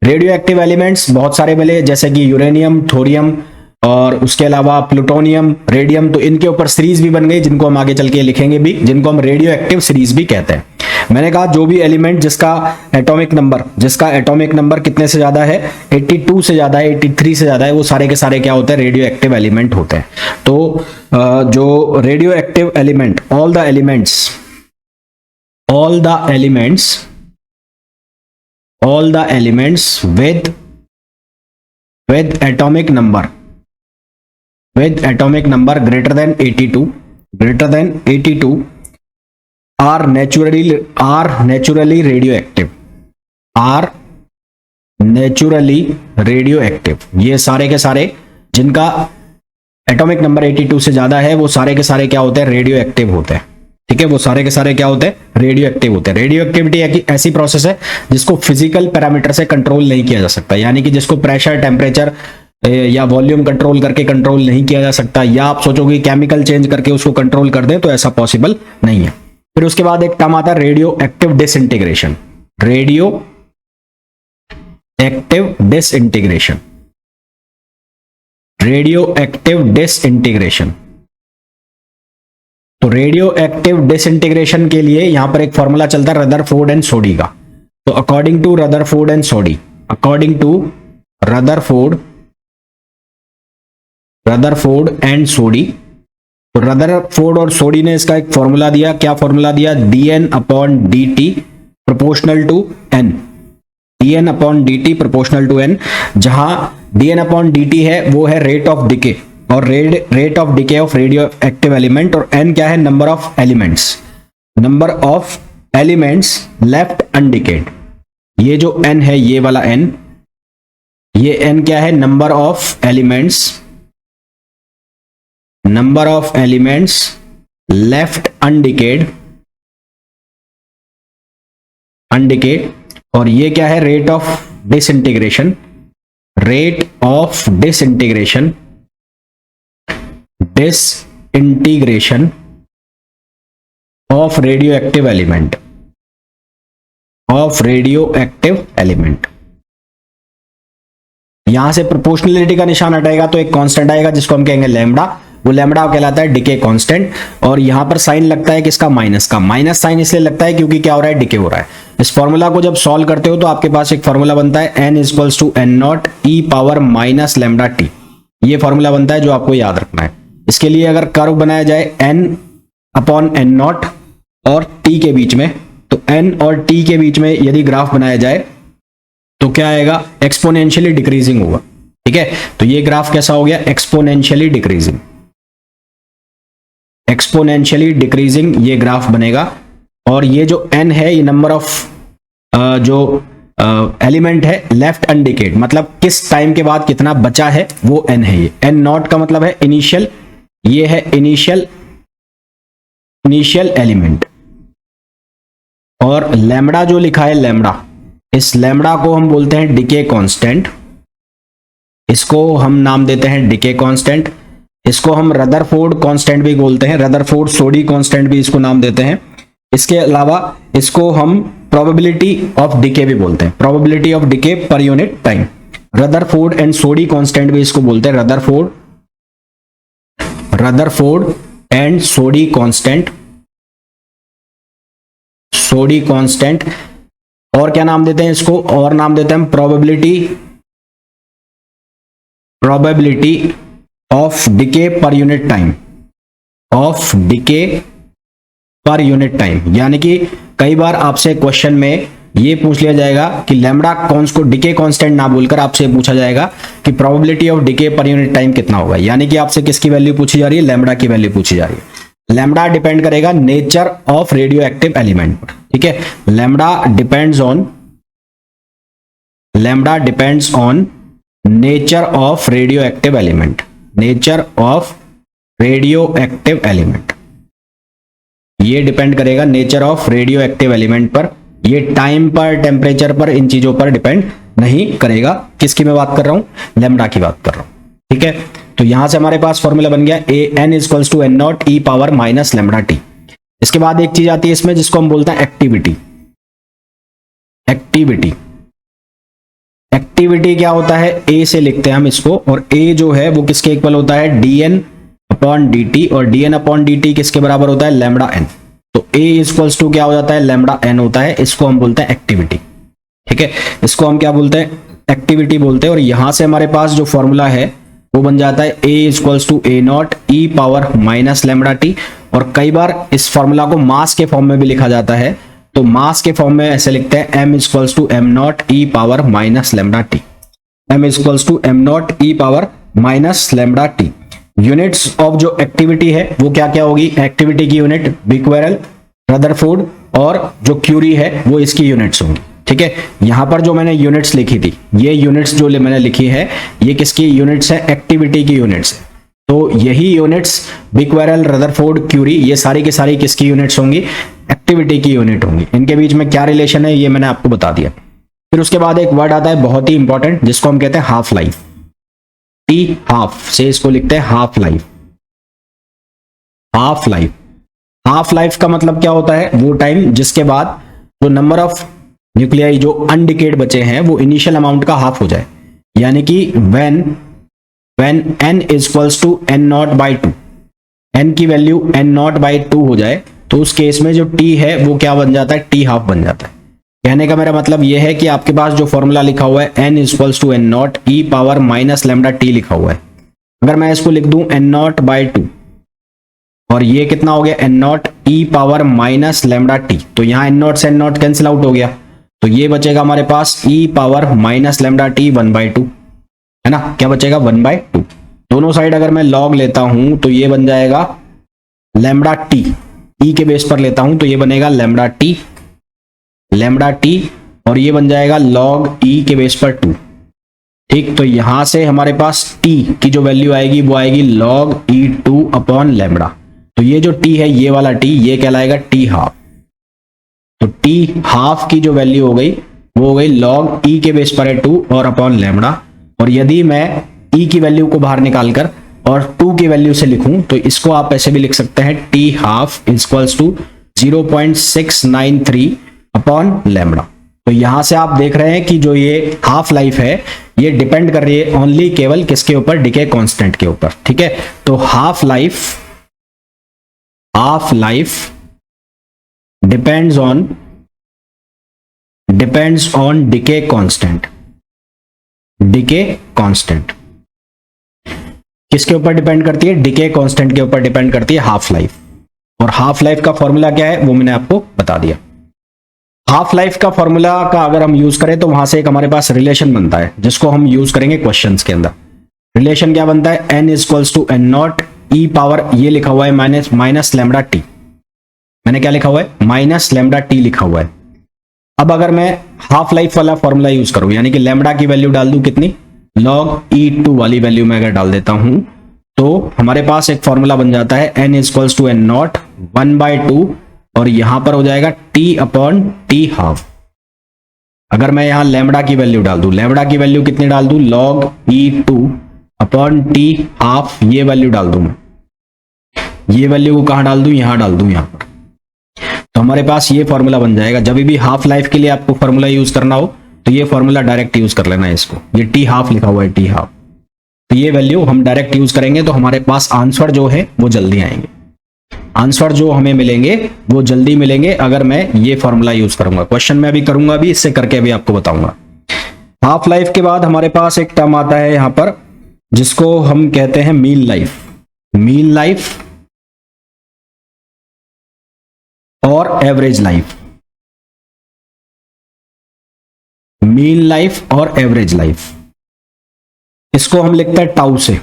रेडियो एक्टिव एलिमेंट्स बहुत सारे मिले, जैसे कि यूरेनियम, थोरियम और उसके अलावा प्लूटोनियम, रेडियम। तो इनके ऊपर सीरीज भी बन गई जिनको हम आगे चल के लिखेंगे भी, जिनको हम रेडियो एक्टिव सीरीज भी कहते हैं। मैंने कहा जो भी एलिमेंट जिसका एटॉमिक नंबर कितने से ज्यादा है, 82 से ज्यादा है, 83 से ज्यादा है, वो सारे के सारे क्या होते हैं, रेडियो एक्टिव एलिमेंट होते हैं। तो जो radio active element, all the elements with atomic number greater than 82 are naturally radioactive। ये सारे के सारे जिनका एटॉमिक नंबर 82 से ज्यादा है वो सारे के सारे क्या होते हैं, रेडियो एक्टिव होते हैं। ठीक है, वो सारे के सारे क्या होते हैं, रेडियो एक्टिव होते हैं। रेडियो एक्टिविटी ऐसी प्रोसेस है जिसको फिजिकल पैरामीटर से कंट्रोल नहीं किया जा सकता, यानी कि जिसको प्रेशर, टेम्परेचर या वॉल्यूम कंट्रोल करके कंट्रोल नहीं किया जा सकता, या आप सोचोगे केमिकल चेंज करके उसको कंट्रोल कर दें, तो ऐसा पॉसिबल नहीं है। फिर उसके बाद एक टर्म आता है रेडियो एक्टिव डिसइंटीग्रेशन। तो रेडियो एक्टिव डिसइंटीग्रेशन के लिए यहां पर एक फॉर्मूला चलता है रदरफोर्ड एंड सोडी का। तो अकॉर्डिंग टू रदरफोर्ड एंड सोडी, तो रदरफोर्ड और सोडी ने इसका एक फॉर्मूला दिया। क्या फॉर्मूला दिया, dN/dt proportional to n, dN/dt proportional to n, जहां dN/dt है वो है रेट ऑफ डिके, और rate of decay of radio active element, और n क्या है, number of elements left undecayed. ये जो n है, ये वाला n, ये n क्या है, नंबर ऑफ एलिमेंट्स लेफ्ट अनडिकेड, और ये क्या है, rate of disintegration of radio active element, of radio active element. यहां से प्रोपोर्शनलिटी का निशान हटाएगा तो एक कांस्टेंट आएगा जिसको हम कहेंगे लैम्बडा, वो लैम्बडा कहलाता है डिके कांस्टेंट। और यहां पर साइन लगता है किसका, माइनस का। माइनस साइन इसलिए लगता है क्योंकि क्या हो रहा है, डिके हो रहा है। इस फॉर्मूला को जब सॉल्व करते हो तो आपके पास एक फॉर्मूला बनता है n equals to N nought e power minus lambda t. ये फॉर्मूला बनता है जो आपको याद रखना है। इसके लिए अगर कर्व बनाया जाए n अपॉन एन नॉट और t के बीच में, तो n और t के बीच में यदि ग्राफ बनाया जाए तो क्या आएगा, एक्सपोनेंशियली डिक्रीजिंग होगा। ठीक है, तो ये ग्राफ कैसा हो गया, एक्सपोनेंशियली डिक्रीजिंग। एक्सपोनेंशियली डिक्रीजिंग ये ग्राफ बनेगा। और ये जो n है ये नंबर ऑफ जो एलिमेंट है लेफ्ट अनडिकेड, मतलब किस टाइम के बाद कितना बचा है वो n है। ये n नॉट का मतलब है इनिशियल, ये है इनिशियल एलिमेंट। और लैम्बडा जो लिखा है लैम्बडा, इस लैम्बडा को हम बोलते हैं डिके कांस्टेंट। इसको हम नाम देते हैं डिके कांस्टेंट। इसको हम रदरफोर्ड कांस्टेंट भी बोलते हैं, रदरफोर्ड सोडी कांस्टेंट भी इसको नाम देते हैं। इसके अलावा इसको हम प्रोबेबिलिटी ऑफ डिके भी बोलते हैं, probability of decay per unit time. Rutherford and Soddy constant भी इसको बोलते हैं, Rutherford and Soddy constant, Soddy constant. और क्या नाम देते हैं इसको, और नाम देते हैं probability of decay per unit time, of decay per unit time. यानी कि कई बार आपसे क्वेश्चन में ये पूछ लिया जाएगा कि लैम्बडा को डिके कांस्टेंट ना बोलकर आपसे पूछा जाएगा कि probability of decay per unit time कितना होगा। यानी कि आपसे किसकी वैल्यू पूछी जा रही है, लैम्बडा की वैल्यू पूछी जा रही है। लैम्बडा डिपेंड करेगा nature of radio active element पर। ठीक है, lambda depends on nature of radio active element, nature of radio active element. ये डिपेंड करेगा nature of radio active element पर। ये टाइम पर, टेम्परेचर पर, इन चीजों पर डिपेंड नहीं करेगा। किसकी मैं बात कर रहा हूं, लैम्बडा की बात कर रहा हूं। ठीक है, तो यहां से हमारे पास फॉर्मूला बन गया n equals to N nought e power minus lambda t. इसके बाद एक चीज आती है इसमें जिसको हम बोलते हैं एक्टिविटी। एक्टिविटी क्या होता है, a से लिखते हैं हम इसको, और a जो है वो किसके इक्वल होता है, dn अपॉन dt, और dn अपॉन dt किसके बराबर होता है, लैम्बडा n। तो a इक्वल्स टू क्या हो जाता है, लैम्बडा n होता है। इसको हम बोलते हैं एक्टिविटी। ठीक है, इसको हम क्या बोलते हैं, एक्टिविटी बोलते हैं। और यहां से हमारे पास जो फॉर्मूला है वो बन जाता है a equals to A nought e power minus lambda t. और कई बार इस फॉर्मूला को मास के फॉर्म में भी लिखा जाता है, तो मास के फॉर्म में ऐसे लिखते हैं m equals to am not e power minus lambda t, m equals to am not e power minus lambda t. Units of जो एक्टिविटी है वो क्या क्या होगी, एक्टिविटी की यूनिट बिक्वेरल, रदरफोर्ड, और जो क्यूरी है वो इसकी यूनिट्स होंगी। ठीक है, यहां पर जो मैंने यूनिट्स लिखी थी, ये यूनिट्स जो मैंने लिखी है ये किसकी यूनिट्स है, एक्टिविटी की यूनिट्स है। तो यही यूनिट्स बिक्वेरल, रदरफोर्ड, क्यूरी, ये सारी की सारी किसकी यूनिट्स होंगी, एक्टिविटी की यूनिट होंगी। इनके बीच में क्या रिलेशन है ये मैंने आपको बता दिया। फिर उसके बाद एक वर्ड आता है बहुत ही इंपॉर्टेंट जिसको हम कहते हैं हाफ लाइफ। टी हाफ से इसको लिखते हैं half life. Half life, half life का मतलब क्या होता है, वो टाइम जिसके बाद जो नंबर ऑफ न्यूक्लियाई जो अनडिकेड बचे हैं वो इनिशियल अमाउंट का हाफ हो जाए। यानी कि when n equals to n nought by 2, n की वैल्यू n नॉट बाई 2 हो जाए तो उस केस में जो t है वो क्या बन जाता है, t हाफ बन जाता है। कहने का मेरा मतलब यह है कि आपके पास जो फॉर्मूला लिखा हुआ है n equals to N nought e power minus lambda t लिखा हुआ है, अगर मैं इसको लिख दूं n नॉट बाई 2 और ये कितना हो गया, n not e power minus lambda T, तो यहाँ n नॉट से n नॉट कैंसिल आउट हो गया, तो ये बचेगा हमारे पास e power minus lambda T 1/2, है ना। क्या बचेगा, 1/2। दोनों साइड अगर मैं लॉग लेता हूं तो ये बन जाएगा लैम्बडा टी, e के बेस पर लेता हूं तो ये बनेगा लैम्बडा टी, और ये बन जाएगा लॉग e के बेस पर 2। ठीक, तो यहां से हमारे पास t की जो वैल्यू आएगी वो आएगी log e2 अपॉन लैम्बडा। तो ये जो t है, ये वाला t, ये कहलाएगा t हाफ। तो t हाफ की जो वैल्यू हो गई वो हो गई log e के बेस पर है 2 और अपॉन लैम्बडा। और यदि मैं e की वैल्यू को बाहर निकालकर और 2 की वैल्यू से लिखूं तो इसको आप ऐसे भी लिख सकते हैं, t half equals to 0.693 upon lambda. तो यहां से आप देख रहे हैं कि जो ये हाफ लाइफ है ये डिपेंड कर रही है ओनली केवल किसके ऊपर, डीके कांस्टेंट के ऊपर। ठीक है, तो half life depends on decay constant. Decay constant किसके ऊपर डिपेंड करती है, डीके कांस्टेंट के ऊपर डिपेंड करती है हाफ लाइफ। और हाफ लाइफ का फॉर्मूला क्या है वो मैंने आपको बता दिया। हाफ लाइफ का फॉर्मूला का अगर हम यूज करें तो वहां से एक हमारे पास रिलेशन बनता है जिसको हम यूज करेंगे क्वेश्चंस के अंदर। रिलेशन क्या बनता है, n equals to N nought e power, ये लिखा हुआ है माइनस लैम्बडा टी। मैंने क्या लिखा हुआ है, माइनस लैम्बडा टी लिखा हुआ है। अब अगर मैं हाफ लाइफ वाला फॉर्मूला यूज करूं, यानी कि लैम्बडा की वैल्यू डाल दूं कितनी, log E2 वाली वैल्यू में अगर डाल देता हूं तो हमारे पास एक फॉर्मूला बन जाता है n equals to N not 1/2 और यहां पर हो जाएगा t अपॉन टी हाफ। अगर मैं यहां लैम्बडा की वैल्यू डाल दूं, लैम्बडा की वैल्यू कितनी डाल दूं, log E2 upon T half, ये वैल्यू डाल दूं मैं। ये वैल्यू को कहां डाल दूं, यहां डाल दूं यहां पर। तो हमारे पास ये फॉर्मूला बन जाएगा। जब भी हाफ लाइफ के लिए आपको फॉर्मूला यूज करना हो तो ये फॉर्मूला डायरेक्ट यूज कर लेना है इसको। ये टी हाफ लिखा हुआ है, टी हाफ, तो ये वैल्यू हम डायरेक्ट यूज करेंगे तो हमारे पास आंसर जो है वो जल्दी आएंगे। आंसर जो हमें मिलेंगे वो जल्दी मिलेंगे अगर मैं ये फॉर्मूला यूज करूंगा। क्वेश्चन में अभी करूंगा भी, इससे करके अभी आपको बताऊंगा। हाफ लाइफ के बाद हमारे पास एक टर्म आता है यहां पर जिसको हम कहते हैं मीन लाइफ। मीन लाइफ और एवरेज लाइफ। मीन लाइफ और एवरेज लाइफ, इसको हम लिखते हैं टाउ से।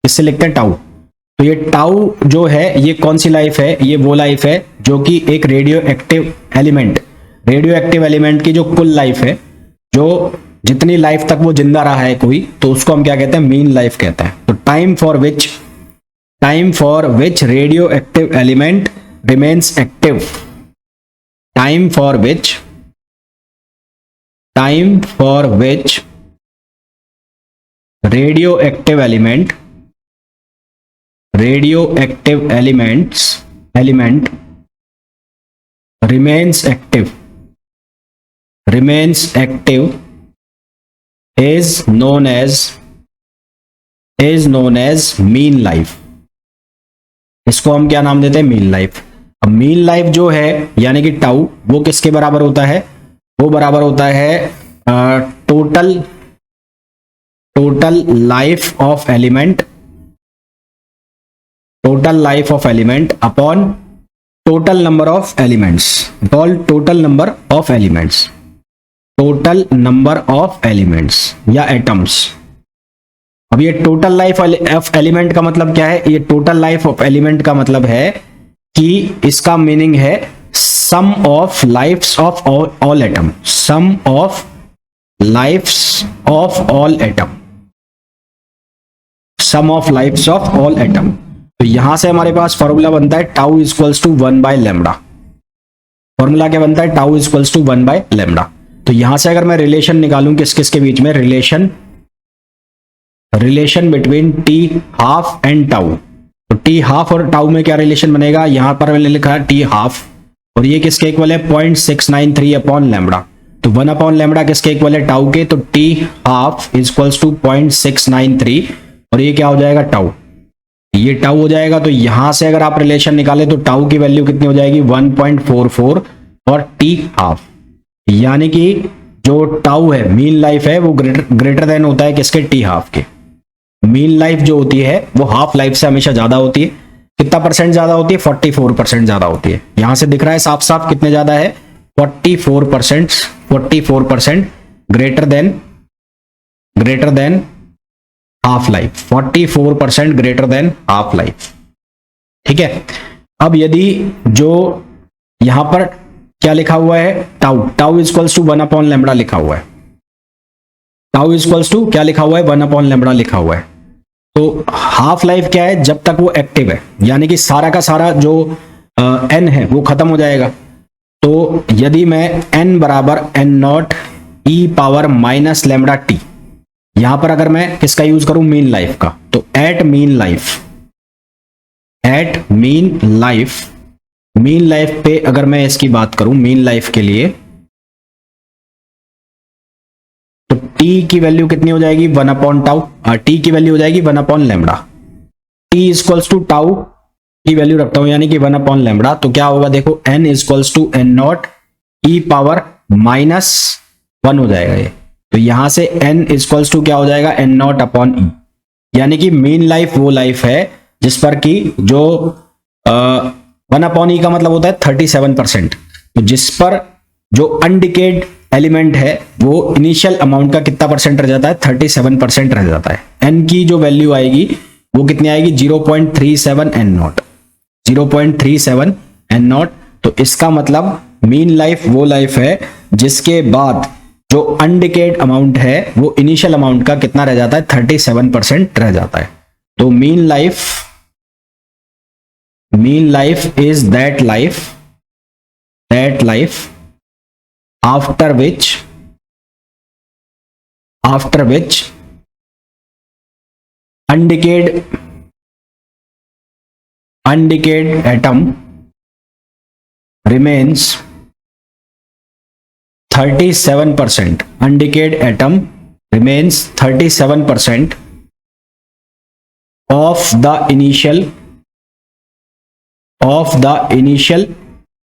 इससे लिखते हैं टाउ। तो ये टाउ जो है ये कौन सी लाइफ है, ये वो लाइफ है जो कि एक रेडियो एक्टिव एलिमेंट की जो कुल लाइफ है, जो जितनी लाइफ तक वो जिंदा रहा है कोई, तो उसको हम क्या कहते हैं, मीन लाइफ कहते हैं। तो time for which radio active element remains active, time for which radioactive element remains active is known as mean life। इसको हम क्या नाम देते हैं, मीन लाइफ। अब मीन लाइफ जो है यानी कि टाउ, वो किसके बराबर होता है, वो बराबर होता है total life of element upon total number of elements या एटम्स। अब ये टोटल लाइफ ऑफ एलिमेंट का मतलब क्या है, ये टोटल लाइफ ऑफ एलिमेंट का मतलब है कि इसका मीनिंग है sum of lifes of all atom, sum of lifes of all atom. तो यहां से हमारे पास फॉर्मूला बनता है टाउ इक्वल्स टू 1/λ। फॉर्मूला क्या बनता है, टाउ इक्वल्स टू 1/λ। तो यहां से अगर मैं रिलेशन निकालूं किस किस के बीच में, relation between T half and tau, तो टी हाफ और टाउ में क्या रिलेशन बनेगा, यहां पर मैंने लिखा है टी हाफ और ये किसके इक्वल है 0.693 अपॉन लैम्बडा। तो 1 अपॉन लैम्बडा किसके इक्वल है, टाउ के। तो टी हाफ इक्वल्स टू 0.693 और ये क्या हो जाएगा, टाउ। ये टाउ हो जाएगा। तो यहां से अगर आप रिलेशन निकालें तो टाउ की वैल्यू कितनी हो जाएगी 1.44 और टी हाफ, यानी कि जो टाउ है मीन लाइफ है वो ग्रेटर देन होता है किसके, टी हाफ के। मीन लाइफ जो होती है वो हाफ लाइफ से हमेशा ज्यादा होती है। कितना परसेंट ज्यादा होती है, 44% ज्यादा होती है। यहां से दिख रहा है साफ साफ कितने ज्यादा है, 44% greater than half life, 44% greater than half life. ठीक है। अब यदि जो यहां पर क्या लिखा हुआ है, tau equals to 1 upon lambda लिखा हुआ है, टाउ इक्वल्स टू क्या लिखा हुआ है, 1 अपॉन लैम्बडा लिखा हुआ है। तो हाफ लाइफ क्या है, जब तक वो एक्टिव है, यानी कि सारा का सारा जो n है वो खत्म हो जाएगा। तो यदि मैं n बराबर n0 e power minus lambda T, यहां पर अगर मैं किसका यूज करूं, मीन लाइफ का, तो एट मीन लाइफ पे अगर मैं इसकी बात करूं मीन लाइफ के लिए, तो टी की वैल्यू कितनी हो जाएगी 1 अपॉन टाउ, टी की वैल्यू हो जाएगी 1 upon lambda. T equals to tau की वैल्यू रखता हूं यानी कि 1 अपॉन लैम्बडा, तो क्या होगा देखो n equals to N nought e power -1 हो जाएगा ये। तो यहां से n इक्वल्स टू क्या हो जाएगा n नॉट अपॉन ई, यानी कि मीन लाइफ वो लाइफ है जिस पर कि जो 1 अपॉन ई का मतलब होता है 37%, तो जिस पर जो अनडिकेड एलिमेंट है वो इनिशियल अमाउंट का कितना परसेंट रह जाता है 37% रह जाता है। n की जो वैल्यू आएगी वो कितनी आएगी 0.37 n नॉट, 0.37 n नॉट। तो इसका मतलब मीन लाइफ वो लाइफ है जिसके बाद जो अनडिकेड अमाउंट है वो इनिशियल अमाउंट का कितना रह जाता है 37% रह जाता है। तो mean life is that life after which undecayed atom remains 37%, undecayed atom remains 37% of the initial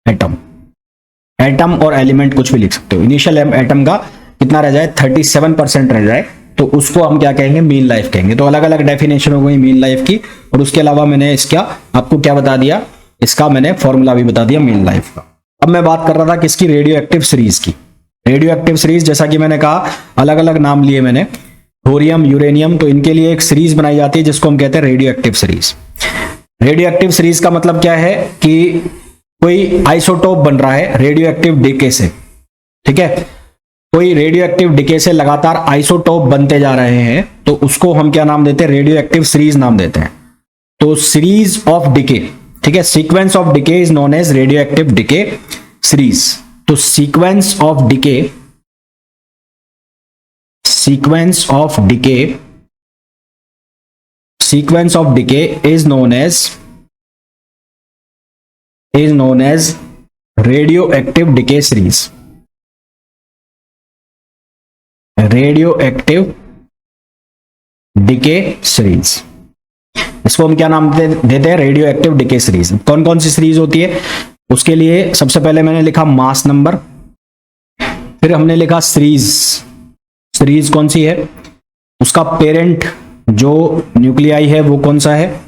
atom। Atom और एलिमेंट कुछ भी लिख सकते हो, इनिशियल एटम का कितना रह जाए 37% रह जाए तो उसको हम क्या कहेंगे मीन लाइफ कहेंगे। तो अलग अलग डेफिनेशन हो गई मीन लाइफ की, और उसके अलावा मैंने इसका आपको क्या बता दिया, इसका मैंने फॉर्मूला भी बता दिया मीन लाइफ का। अब मैं बात कर रहा था किसकी, रेडियो एक्टिव सीरीज की। रेडियो एक्टिव सीरीज जैसा कि मैंने कहा अलग अलग नाम लिए मैंने, थोरियम, यूरेनियम, तो इनके लिए एक सीरीज बनाई जाती है जिसको हम कहते हैं radio active series. Radio active series का मतलब क्या है कि कोई आइसोटोप बन रहा है रेडियो एक्टिव डिके से, ठीक है, कोई रेडियो एक्टिव डिके से लगातार आइसोटोप बनते जा रहे हैं तो उसको हम क्या नाम देते हैं, रेडियो एक्टिव सीरीज नाम देते हैं। तो सीरीज ऑफ डिके, ठीक है, sequence of decay is known as radioactive decay series. तो sequence of decay is known as radioactive decay series. Radioactive decay series, इसको हम क्या नाम देते हैं, रेडियो एक्टिव डिके सीरीज। कौन कौन सी सीरीज होती है उसके लिए सबसे पहले मैंने लिखा मास नंबर, फिर हमने लिखा सीरीज कौन सी है, उसका पेरेंट जो न्यूक्लियाई है वो कौन सा है,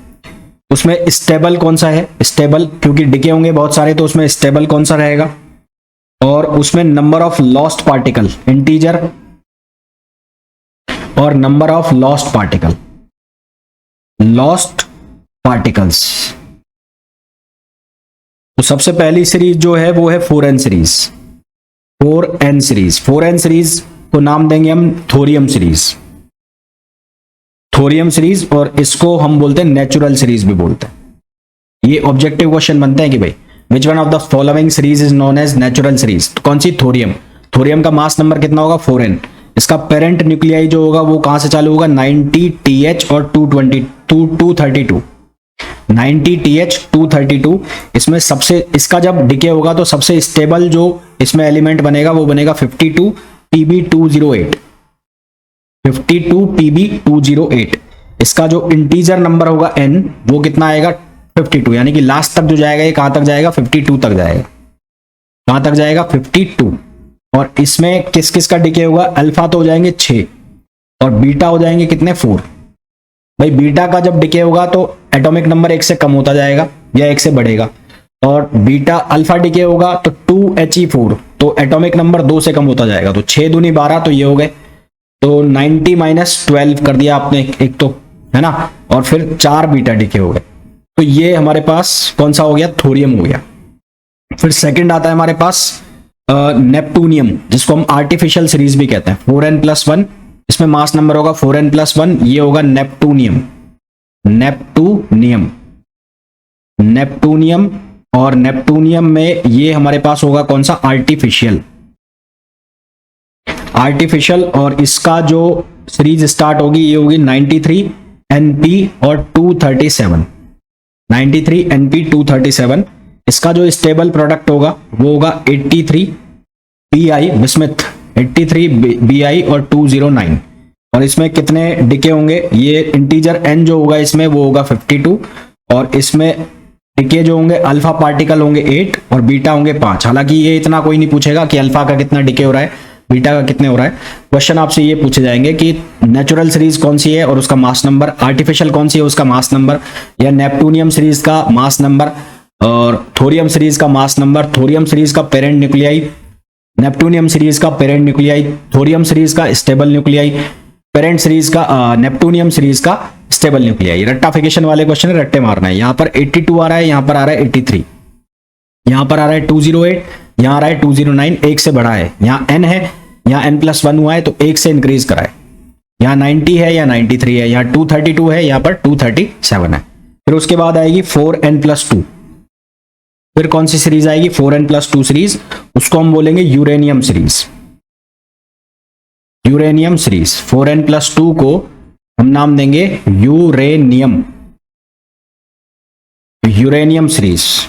उसमें स्टेबल कौन सा है, स्टेबल क्योंकि डिके होंगे बहुत सारे तो उसमें स्टेबल कौन सा रहेगा, और उसमें number of lost particle integer और नंबर ऑफ लॉस्ट पार्टिकल्स। तो सबसे पहली सीरीज जो है वो है 4n सीरीज। 4n सीरीज को नाम देंगे हम थोरियम सीरीज, और इसको हम बोलते हैं नेचुरल सीरीज भी बोलते हैं। ये ऑब्जेक्टिव क्वेश्चन बनते हैं कि भाई which one of the following series is known as natural series. तो कौन सी, थोरियम का मास नंबर कितना होगा 4n, इसका पेरेंट न्यूक्लियाई जो होगा वो कहां से चालू होगा 90 TH और 232 90 TH 232। इसमें सबसे इसका जब डिके होगा तो सबसे स्टेबल जो इसमें एलिमेंट बनेगा वो बनेगा 52 Pb208। 52 Pb208, इसका जो इंटीजर नंबर होगा n वो कितना आएगा 52, यानी कि लास्ट तक जो जाएगा ये कहां तक जाएगा 52 तक जाएगा। कहां तक जाएगा 52। और इसमें किस किस का डिके होगा, अल्फा तो हो जाएंगे 6 और बीटा हो जाएंगे कितने 4। भाई बीटा का जब डिके होगा तो एटॉमिक नंबर 1 से कम होता जाएगा या 1 से बढ़ेगा, और बीटा अल्फा डिके होगा तो 2He4 तो एटॉमिक नंबर 2 से कम होता जाएगा। तो 6 दूनी 12 तो ये हो गए, तो 90 - 12 कर दिया आपने एक तो, है ना, और फिर 4 बीटा डिके हो गए। तो ये हमारे पास कौन सा हो गया, थोरियम हो गया। फिर सेकंड आता है हमारे पास नेपटूनियम, जिसको हम आर्टिफिशियल सीरीज भी कहते हैं। 4n+1, इसमें मास नंबर होगा 4n+1, ये होगा नेपटूनियम। और नेपटूनियम में ये हमारे पास होगा कौन सा, आर्टिफिशियल, और इसका जो सीरीज स्टार्ट होगी ये होगी 93 Np और 237, 93 Np 237। इसका जो स्टेबल प्रोडक्ट होगा वो होगा 83 Pi बिस्मथ, 83 Bi और 209। और इसमें कितने डिके होंगे, ये इंटीजर n जो होगा इसमें वो होगा 52, और इसमें डिके जो होंगे अल्फा पार्टिकल होंगे 8 और बीटा होंगे 5। हालांकि ये इतना कोई नहीं पूछेगा कि अल्फा का कितना डिके हो रहा है, बीटा का कितने हो रहा है। क्वेश्चन आपसे ये पूछे जाएंगे कि नेचुरल सीरीज कौन सी है और उसका मास नंबर, आर्टिफिशियल कौन सी है उसका मास नंबर, या नेपटूनियम सीरीज का मास नंबर और थोरियम सीरीज का मास नंबर, थोरियम सीरीज का पेरेंट न्यूक्लियाई, नेपटूनियम सीरीज का पेरेंट न्यूक्लियाई, थोरियम सीरीज का स्टेबल न्यूक्लियाई, पेरेंट सीरीज का नेपटूनियम सीरीज का स्टेबल न्यूक्लियाई। रट्टाफिकेशन वाले क्वेश्चन है, रट्टे मारना है। यहाँ पर 82 आ रहा है, यहाँ पर आ रहा है 83, यहाँ पर आ रहा है 208, यहाँ आ रहा है 209, एक से बड़ा है, यहाँ n है, यहाँ n+1 हुआ है तो एक से इंक्रीज करा है, यहाँ 90 है या 93 है, यहाँ 232 है, यहाँ पर 237 है। फिर उसके बाद आएगी 4n+2, फिर कौन सी सीरीज आएगी 4n+2 सीरीज, उसको हम बोलेंगे uranium series. Uranium series 4n+2 को हम नाम देंगे uranium, uranium series,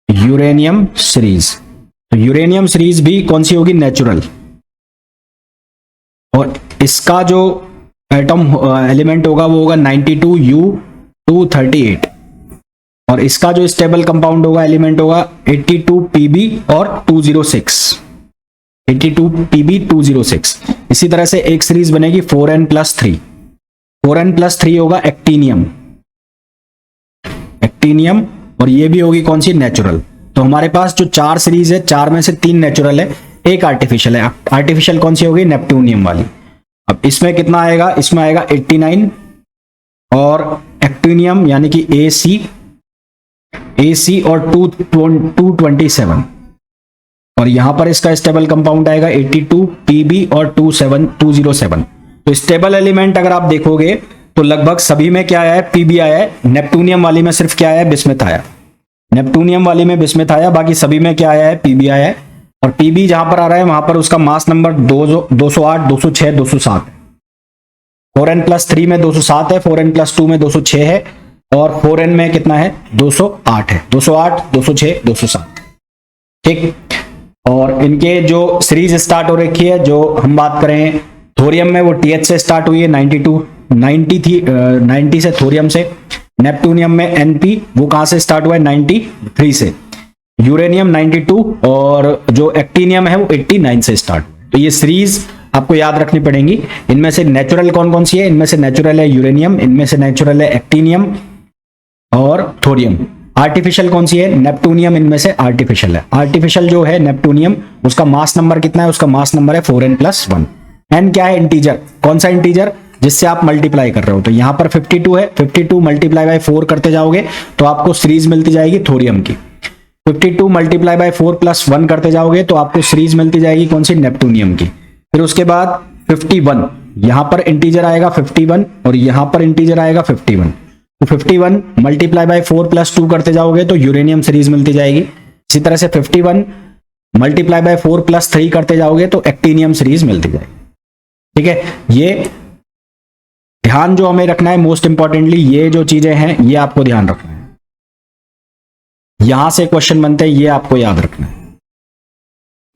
uranium series. तो यूरेनियम सीरीज भी कौन सी होगी, नेचुरल, और इसका जो एटम एलिमेंट होगा वो होगा 92U238, और इसका जो स्टेबल कंपाउंड होगा एलिमेंट होगा 82Pb और 206, 82Pb206। इसी तरह से एक सीरीज बनेगी 4n+3, 4n+3 होगा एक्टीनियम, एक्टीनियम, और ये भी होगी कौन सी, नेचुरल। तो हमारे पास जो 4 सीरीज है, 4 में से 3 नेचुरल है, एक आर्टिफिशियल है। आर्टिफिशियल कौन सी होगी, नेपटूनियम वाली। अब इसमें कितना आएगा, इसमें आएगा 89 और एक्टीनियम यानी कि AC और 227, और यहां पर इसका स्टेबल कंपाउंड आएगा 82Pb और 207। तो स्टेबल एलिमेंट अगर आप देखोगे तो लगभग सभी में क्या आया है, Pb आया है। नेपटूनियम वाली में सिर्फ क्या आया है, बिस्मथ आया, नेपटूनियम वाली में बिस्मथ आया, बाकी सभी में क्या आया है, Pb आया है। और Pb जहां पर आ रहा है वहां पर उसका मास नंबर 208, 206, 207। 4n+3 में 207 है, 4n+2 में 206 है, और 4n में कितना है, 208 है, 208, 206, 207। ठीक, और इनके जो सीरीज स्टार्ट हो रखी है, जो हम बात करें थोरियम में वो TH से स्टार्ट हुई है, 90 से थोरियम से। नेपटूनियम में NP वो कहां से स्टार्ट हुआ है, 93 से। यूरेनियम 92 और जो एक्टीनियम है वो 89 से स्टार्ट। तो ये सीरीज आपको याद रखनी पड़ेंगी। इनमें से नेचुरल कौन कौन सी है, इनमें से नेचुरल है यूरेनियम, इनमें से नेचुरल है एक्टीनियम और थोरियम। आर्टिफिशियल कौन सी है, नेपटूनियम इनमें से आर्टिफिशियल है। आर्टिफिशियल जो है नेपटूनियम, उसका मास नंबर कितना है, उसका मास नंबर है 4n+1। n क्या है, इंटीजर, कौन सा इंटीजर, जिससे आप मल्टीप्लाई कर रहे हो। तो यहां पर 52 है, 52 मल्टीप्लाई बाय 4 करते जाओगे तो आपको सीरीज मिलती जाएगी थोरियम की। 52 मल्टीप्लाई बाय 4 + 1 करते जाओगे तो आपको सीरीज मिलती जाएगी कौन सी, नेपटूनियम की। फिर उसके बाद 51, यहां पर इंटीजर आएगा 51 और यहां पर इंटीजर आएगा 51। तो 51 मल्टीप्लाई बाय 4 + 2 करते जाओगे तो यूरेनियम सीरीज मिलती जाएगी। इसी तरह से 51 मल्टीप्लाई बाय 4 + 3 करते जाओगे तो एक्टीनियम सीरीज मिलती जाएगी। ठीक है, ये ध्यान जो हमें रखना है, मोस्ट इंपॉर्टेंटली ये जो चीजें हैं ये आपको ध्यान रखना है। यहां से क्वेश्चन बनते हैं, ये आपको याद रखना है,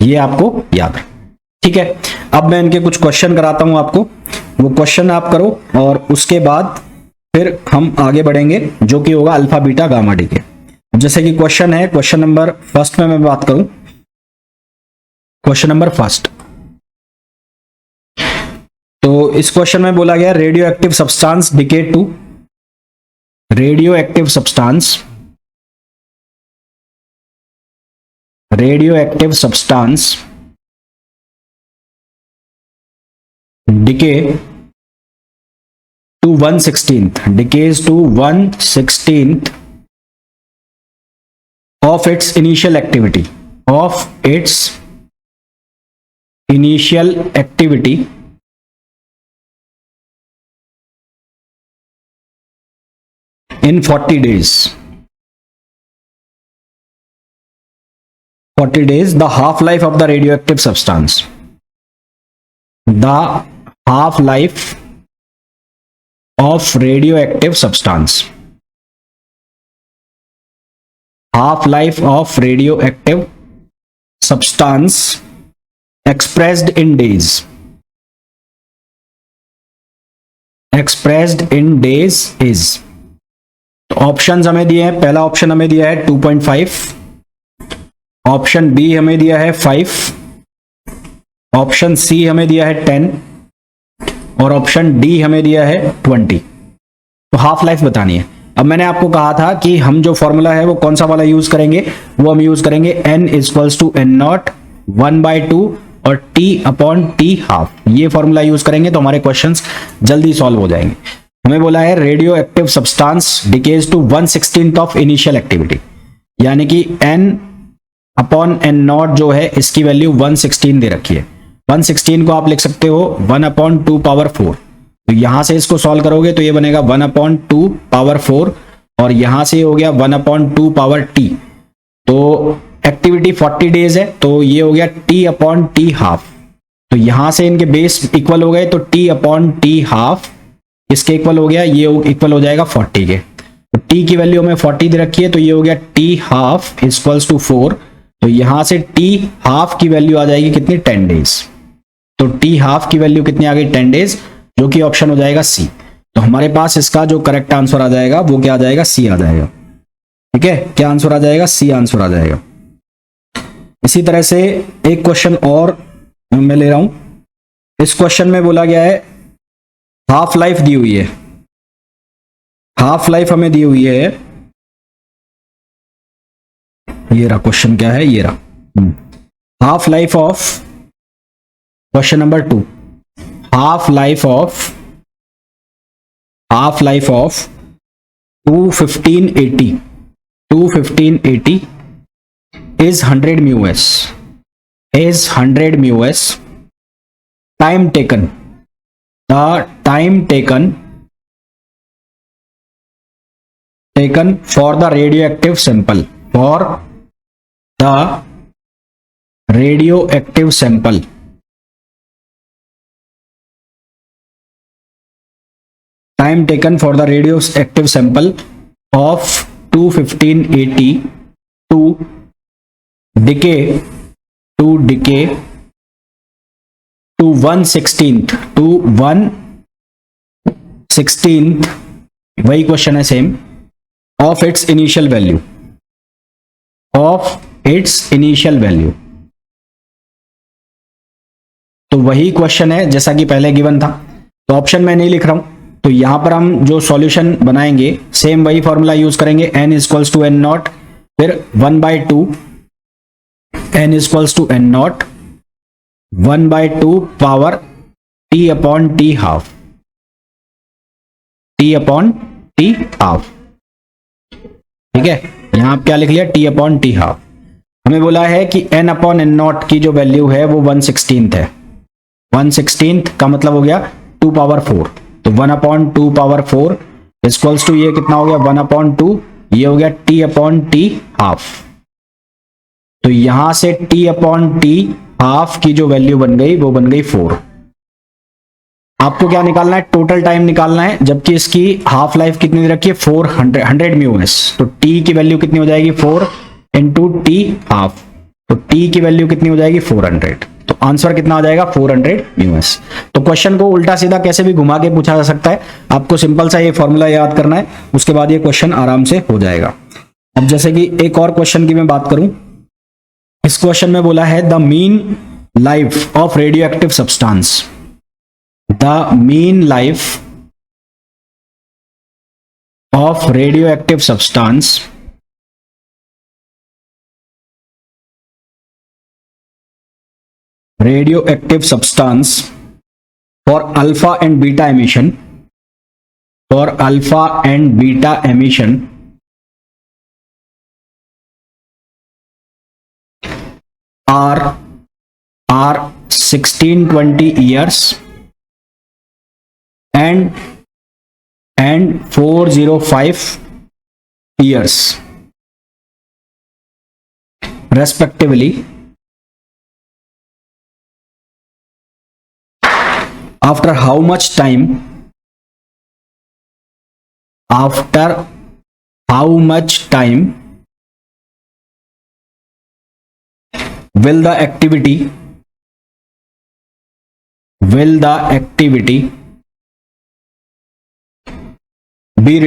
ये आपको याद रखना है। ठीक है, अब मैं इनके कुछ क्वेश्चन कराता हूं आपको, वो क्वेश्चन आप करो और उसके बाद फिर हम आगे बढ़ेंगे, जो कि होगा अल्फा बीटा गामा डी के। जैसे कि क्वेश्चन है, क्वेश्चन नंबर फर्स्ट में मैं बात करूं, क्वेश्चन नंबर फर्स्ट। तो इस क्वेश्चन में बोला गया radio active substance decay to, radio active substance, radio active substance decay to 1/16, decays to 1/16 of its initial activity, of its initial activity in 40 days. 40 days, the half-life of the radioactive substance. The half-life of radioactive substance. Half-life of radioactive substance expressed in days, expressed in days is, तो ऑप्शंस हमें दिए हैं, पहला ऑप्शन हमें दिया है 2.5, ऑप्शन बी हमें दिया है 5, ऑप्शन सी हमें दिया है 10 और ऑप्शन डी हमें दिया है 20। तो हाफ लाइफ बतानी है। अब मैंने आपको कहा था कि हम जो फॉर्मूला है वो कौन सा वाला यूज करेंगे, वो हम यूज करेंगे n equals to N not 1/2 और t अपॉन टी हाफ, ये फॉर्मूला यूज करेंगे तो हमारे क्वेश्चंस जल्दी सॉल्व हो जाएंगे। हमें बोला है radio active substance decays to 1/16 of initial activity, यानी कि n अपॉन एन नॉट जो है इसकी वैल्यू 1/16 दे रखी है। 1/16 को आप लिख सकते हो 1/2 पावर 4, तो यहां से इसको सॉल्व करोगे तो ये बनेगा 1/2 पावर 4 और यहां से हो गया 1/2 पावर t। तो एक्टिविटी 40 डेज है तो ये हो गया t अपॉन टी हाफ, तो यहां से इनके बेस इक्वल हो गए तो t अपॉन टी हाफ इसके इक्वल हो गया, ये इक्वल हो जाएगा 40 के। तो t की वैल्यू हमें 40 दे रखी है तो ये हो गया t हाफ इक्वल्स टू 4, तो यहां से t हाफ की वैल्यू आ जाएगी कितनी, 10 डेज। तो t हाफ की वैल्यू कितनी आ गई, 10 डेज, जो कि ऑप्शन हो जाएगा सी। तो हमारे पास इसका जो करेक्ट आंसर आ जाएगा वो क्या आ जाएगा, सी आ जाएगा। ठीक है, क्या आंसर आ जाएगा, सी आंसर आ जाएगा। इसी तरह से एक क्वेश्चन और मैं ले रहा हूं। इस क्वेश्चन में बोला गया है हाफ लाइफ दी हुई है, हाफ लाइफ हमें दी हुई है, ये रहा क्वेश्चन, क्या है ये रहा, half life of, question number 2, half life of 21580 is 100 µs, is 100 µs. Time taken, the time taken for the radioactive sample, for the radioactive sample, time taken for the radioactive sample of 21580 to decay to 1/16th वही क्वेश्चन है same, of its initial value, तो वही क्वेश्चन है जैसा कि पहले गिवन था। तो ऑप्शन मैं नहीं लिख रहा हूं, तो यहां पर हम जो सॉल्यूशन बनाएंगे सेम वही फॉर्मूला यूज करेंगे, n equals to N naught, फिर 1/2 n equals to N not 1/2 power t upon T half, ठीक है। यहां आप क्या लिख लिया, t अपॉन टी हाफ। हमें बोला है कि n अपॉन एन नॉट की जो वैल्यू है वो 1/16 है, 1/16 का मतलब हो गया 2 पावर 4, तो 1/2 पावर 4 इक्वल्स टू ये कितना हो गया 1/2, ये हो गया t अपॉन टी हाफ। तो यहां से t अपॉन टी हाफ की जो वैल्यू बन गई वो बन गई 4। आपको क्या निकालना है, टोटल टाइम निकालना है, जबकि इसकी हाफ लाइफ कितनी दे रखी है 100 µs, तो t की वैल्यू कितनी हो जाएगी 4 इंटू टी हाफ, तो t की वैल्यू कितनी हो जाएगी 400, तो आंसर कितना आ जाएगा 400 µs। तो क्वेश्चन को उल्टा सीधा कैसे भी घुमा के पूछा जा सकता है, आपको सिंपल सा ये फॉर्मूला याद करना है, उसके बाद ये क्वेश्चन आराम से हो जाएगा। अब जैसे कि एक और क्वेश्चन की मैं बात करूं, इस क्वेश्चन में बोला है the mean life of radio active substance, the mean life of radio active substance radioactive substance for alpha and beta emission, for alpha and beta emission are 1620 years and 405 years respectively. After how much time? After how much time will the activity be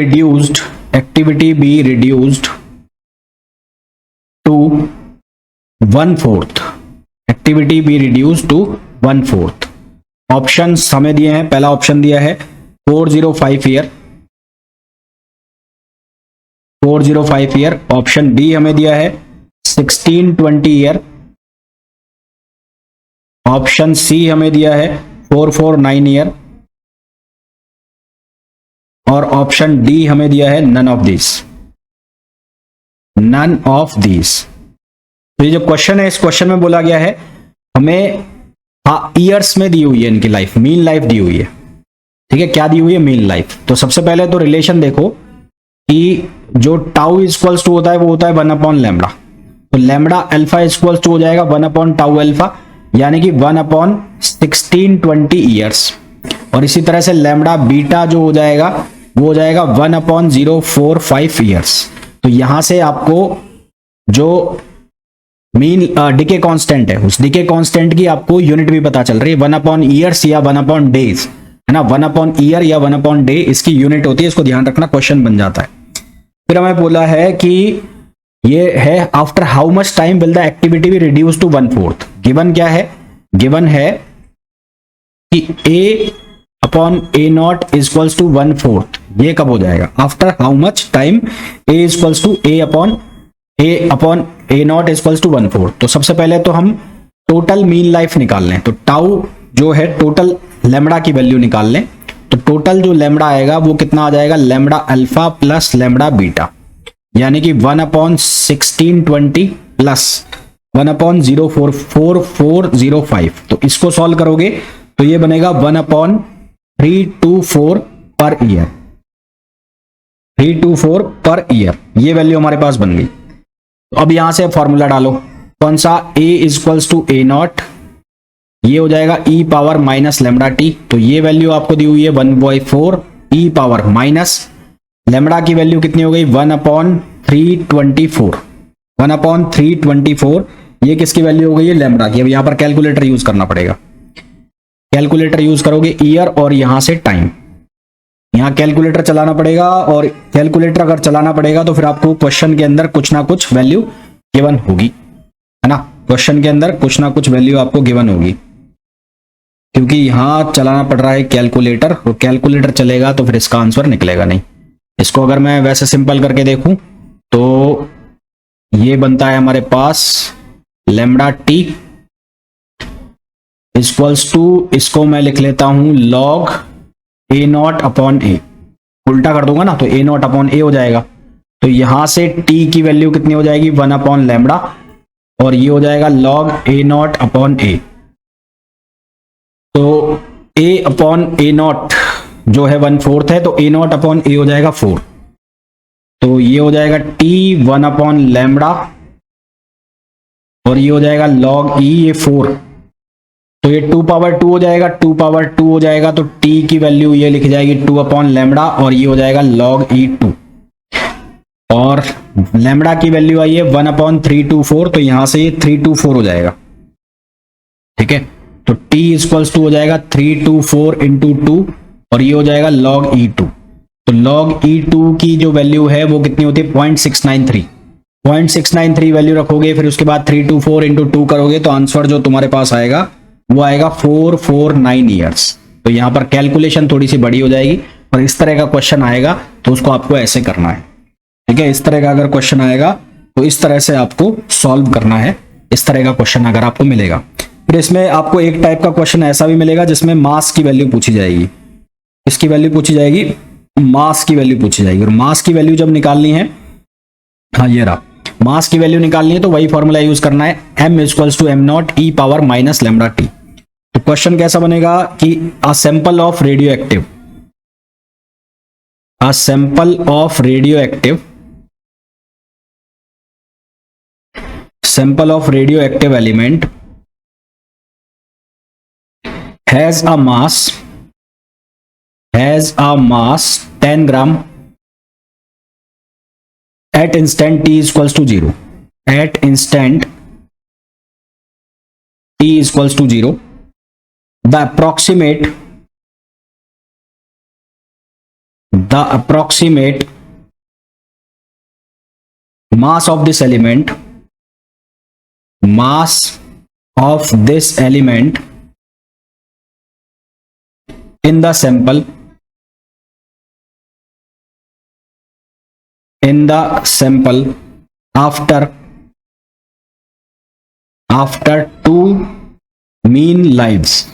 reduced to 1/4? Activity be reduce to 1/4। Option हमें दिए हैं, पहला ऑप्शन दिया है 405 ईयर, 405 ईयर। ऑप्शन बी हमें दिया है 1620 ईयर। ऑप्शन सी हमें दिया है 449 ईयर और ऑप्शन डी हमें दिया है नन ऑफ दिस। तो ये जो क्वेश्चन है, इस क्वेश्चन में बोला गया है हमें ईयर्स में दी हुई है इनकी लाइफ, मीन लाइफ दी हुई है। ठीक है, क्या दी हुई है? Mean life. तो सबसे पहले तो रिलेशन देखो कि जो टाउ इक्वल्स टू होता है वो होता है 1/λ। तो लैम्बडा अल्फा इक्वल्स टू हो जाएगा 1/टाउ अल्फा, यानी कि 1/1620 ईयर्स। और इसी तरह से लैम्बडा बीटा जो हो जाएगा वो हो जाएगा 1/045 ईयर्स। तो यहां से आपको जो मीन डिके कांस्टेंट है, उस डिके कांस्टेंट की आपको यूनिट भी पता चल रही है, 1/ईयर्स या 1/डेज, है ना। 1/ईयर या 1/डे इसकी यूनिट होती है, इसको ध्यान रखना, क्वेश्चन बन जाता है। फिर हमें बोला है कि ये है after how much time will the activity be reduce to 1/4। Given क्या है? गिवन है कि A/A0 इक्वल्स टू 1/4। ये कब हो जाएगा? After how much time A equals to A/A0 equals to 1/4। तो सबसे पहले तो हम टोटल मीन लाइफ निकाल लें। तो टाउ जो है टोटल लैम्बडा की वैल्यू निकाल लें। तो टोटल जो लैम्बडा आएगा वो कितना आ जाएगा? Lambda alpha plus lambda beta, यानी कि 1/1620 प्लस 1/04405। तो इसको सॉल्व करोगे तो ये बनेगा 1/324 पर ईयर, 324 पर ईयर। ये वैल्यू हमारे पास बन गई। तो अब यहां से फॉर्मूला डालो, कौन सा? A इक्वल्स टू A0, ये हो जाएगा e power minus lambda T. तो ये वैल्यू आपको दी हुई है 1/4 e पावर माइनस लैम्बडा की वैल्यू कितनी हो गई? 1/324, 1/324। ये किसकी वैल्यू हो गई है? लैम्बडा की। अब यहां पर कैलकुलेटर यूज करना पड़ेगा। कैलकुलेटर यूज करोगे ईयर और यहां से टाइम, यहां कैलकुलेटर चलाना पड़ेगा। और कैलकुलेटर अगर चलाना पड़ेगा तो फिर आपको क्वेश्चन के अंदर कुछ ना कुछ वैल्यू गिवन होगी, है ना। क्वेश्चन के अंदर कुछ ना कुछ वैल्यू आपको गिवन होगी, क्योंकि यहां चलाना पड़ रहा है कैलकुलेटर। और कैलकुलेटर चलेगा तो फिर इसका आंसर निकलेगा नहीं। इसको अगर मैं वैसे सिंपल करके देखूं तो ये बनता है हमारे पास लैम्बडा टी इक्वल्स टू, इसको मैं लिख लेता हूं लॉग A0/A। उल्टा कर दूंगा ना तो A0/A हो जाएगा। तो यहां से t की वैल्यू कितनी हो जाएगी? 1/λ, और ये हो जाएगा log A0/A। तो A/A0 जो है 1/4 है, तो A0/A हो जाएगा 4। तो ये हो जाएगा t 1/λ और ये हो जाएगा log e, ये 4। तो ये 2/2 हो जाएगा, 2/2 हो जाएगा। तो t की वैल्यू ये लिख जाएगी 2/λ और ये हो जाएगा log e2। और लैम्बडा की वैल्यू आई है 1/324, तो यहां से ये 324 हो जाएगा। ठीक है, तो t इक्वल्स टू हो जाएगा 324 इंटू 2 और ये हो जाएगा log e2। तो log e2 की जो वैल्यू है वो कितनी होती है? 0.693। 0.693 वैल्यू रखोगे, फिर उसके बाद 324 इंटू 2 करोगे तो आंसर जो तुम्हारे पास आएगा वो आएगा 449 ईयर्स। तो यहां पर कैलकुलेशन थोड़ी सी बड़ी हो जाएगी और इस तरह का क्वेश्चन आएगा तो उसको आपको ऐसे करना है। ठीक है, इस तरह का अगर क्वेश्चन आएगा तो इस तरह से आपको सॉल्व करना है। इस तरह का क्वेश्चन अगर आपको मिलेगा, फिर इसमें आपको एक टाइप का क्वेश्चन ऐसा भी मिलेगा जिसमें मास की वैल्यू पूछी जाएगी। इसकी वैल्यू पूछी जाएगी, मास की वैल्यू पूछी जाएगी। और मास की वैल्यू जब निकालनी है, हाँ ये रहा, मास की वैल्यू निकालनी है तो वही फॉर्मूला यूज करना है, m equals to m0 e power minus lambda T. तो क्वेश्चन कैसा बनेगा कि a sample of radio active, a sample of radio active, sample of radioactive element has a mass 10 gram at instant t equals to 0, at instant T is equals to 0. The approximate mass of this element in the sample after two mean lives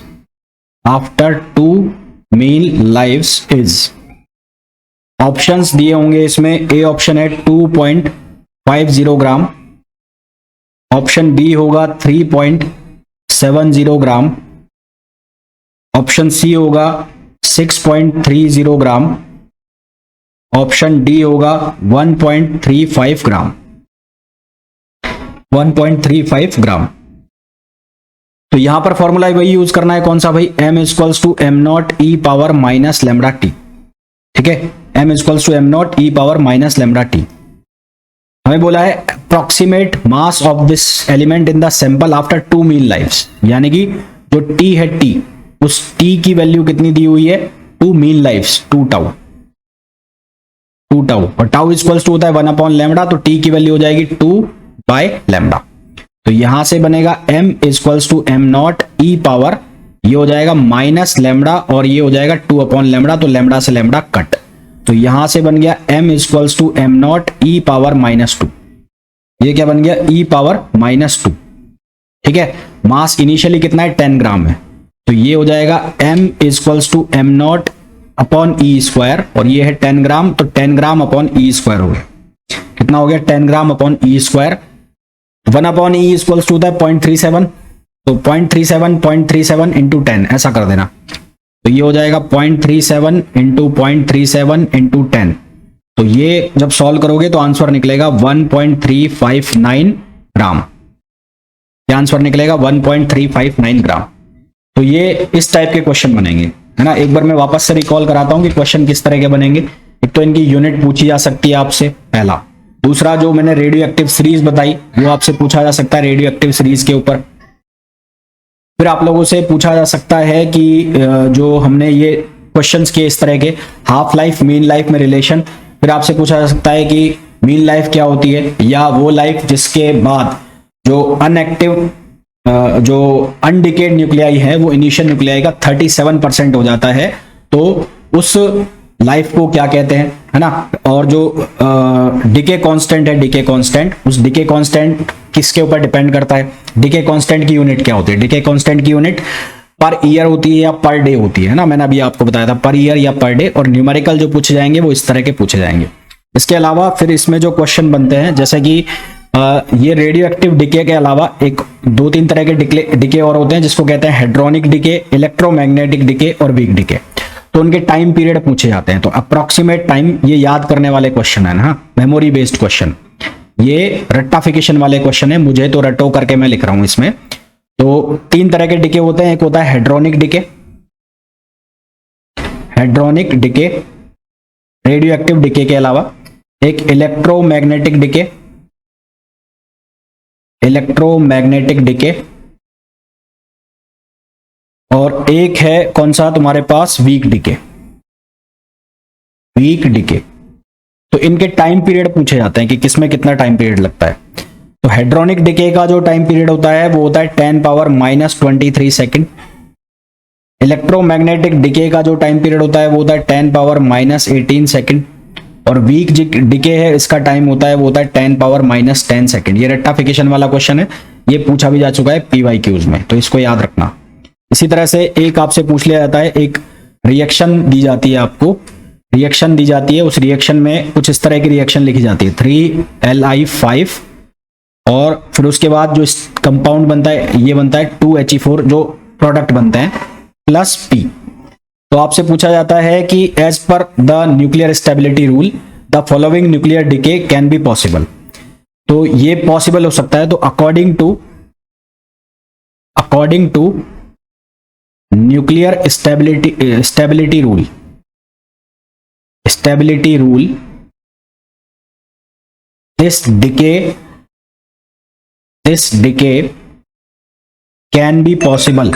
is, options दिए होंगे इसमें। ए ऑप्शन है 2.50 ग्राम, ऑप्शन बी होगा 3.70 ग्राम, ऑप्शन सी होगा 6.30 ग्राम, ऑप्शन डी होगा 1.35 ग्राम। 1.35 ग्राम। तो यहां पर फॉर्मूला वही यूज करना है, कौन सा भाई, m equals to am not e power minus lambda T. ठीक है, m equals to am not e power minus lambda T. हमें बोला है approximate mass of this element in the sample after 2 mean lifes, यानी कि जो t है t, उस t की वैल्यू कितनी दी हुई है, 2 मीन लाइफ्स, 2 टाउ, और टाउ इक्वल्स टू होता है 1 लेमडा, तो t की वैल्यू हो जाएगी 2 बाय लेमडा। तो यहां से बनेगा m equals to am not e power, ये हो जाएगा माइनस लेमडा और ये हो जाएगा 2 लेमडा, तो लेमडा से लेमडा कट। तो यहां से बन गया m equals to am not e power -2। ये क्या बन गया, e पावर -2। ठीक है, मास इनिशियली कितना है, 10 ग्राम है, तो ये हो जाएगा m equals to M naught upon e square, और ये है 10 ग्राम, तो 10 ग्राम अपॉन ई स्क्वायर हो गया। कितना हो गया, 10 gram upon e square. 1 upon e equals to होता है 0.37, तो 0.37 इंटू 10 ऐसा कर देना, तो ये हो जाएगा 0.37 इंटू 0.37 इंटू 10। तो ये जब सॉल्व करोगे तो आंसर निकलेगा 1.359 ग्राम। ये आंसर निकलेगा 1.359 ग्राम। तो ये इस टाइप के क्वेश्चन बनेंगे, है ना। एक बार मैं वापस से रिकॉल कराता हूं कि क्वेश्चन किस तरह के बनेंगे। एक तो इनकी यूनिट पूछी जा सकती है आपसे, पहला। दूसरा, जो मैंने रेडियो एक्टिव सीरीज बताई वो आपसे पूछा जा सकता है रेडियो एक्टिव सीरीज के ऊपर। फिर आप लोगों से पूछा जा सकता है कि जो हमने ये क्वेश्चंस किए इस तरह के, हाफ लाइफ मीन लाइफ में रिलेशन। फिर आपसे पूछा जा सकता है कि मीन लाइफ क्या होती है, या वो लाइफ जिसके बाद जो अनएक्टिव जो अनडिकेड न्यूक्लियाई है वो इनिशियल न्यूक्लियाई का 37% हो जाता है, तो उस लाइफ को क्या कहते हैं, है ना। और जो डिके कांस्टेंट है, डिके कांस्टेंट, उस डिके कांस्टेंट किसके ऊपर डिपेंड करता है, डिके कांस्टेंट की यूनिट क्या होती है, डिके कांस्टेंट की यूनिट पर ईयर होती है या पर डे होती है ना। मैंने अभी आपको बताया था पर ईयर या पर डे, और न्यूमेरिकल जो पूछे जाएंगे वो इस तरह के पूछे जाएंगे। इसके अलावा फिर इसमें जो क्वेश्चन बनते हैं, जैसे कि ये रेडियो एक्टिव डिके के अलावा एक 2-3 तरह के डिके और होते हैं, जिसको कहते हैं हेड्रोनिक डिके, इलेक्ट्रोमैग्नेटिक डिके और वीक डिके। तो उनके टाइम पीरियड पूछे जाते हैं। तो अप्रोक्सीमेट टाइम, ये याद करने वाले क्वेश्चन है ना, मेमोरी बेस्ड क्वेश्चन। ये रट्टाफिकेशन वाले क्वेश्चन है, मुझे तो रटो करके मैं लिख रहा हूं इसमें। तो 3 तरह के डिके होते हैं, एक होता है हेड्रोनिक डिके, रेडियो एक्टिव डिके के अलावा एक इलेक्ट्रोमैग्नेटिक डिके, और एक है कौन सा तुम्हारे पास, वीक डिके। तो इनके टाइम पीरियड पूछे जाते हैं कि किसमें कितना टाइम पीरियड लगता है। तो हेड्रोनिक डिके का जो टाइम पीरियड होता है वो होता है 10⁻⁻23 सेकंड। इलेक्ट्रोमैग्नेटिक डिके का जो टाइम पीरियड होता है वो होता है 10⁻⁻18 सेकंड। और वीक डिके है, इसका टाइम होता है वो होता है 10⁻⁻10 सेकंड। ये रट्टाफिकेशन वाला क्वेश्चन है, ये पूछा भी जा चुका है PYQs में, तो इसको याद रखना। इसी तरह से एक आपसे पूछ लिया जाता है, एक रिएक्शन दी जाती है आपको, रिएक्शन दी जाती है, उस रिएक्शन में कुछ इस तरह की रिएक्शन लिखी जाती है 3Li5, और फिर उसके बाद जो कंपाउंड बनता है ये बनता है 2He4, जो प्रोडक्ट बनते हैं, प्लस P। तो आपसे पूछा जाता है कि एज पर the nuclear stability rule the following nuclear decay can be possible. तो ये पॉसिबल हो सकता है। तो according to nuclear stability rule this decay can be possible,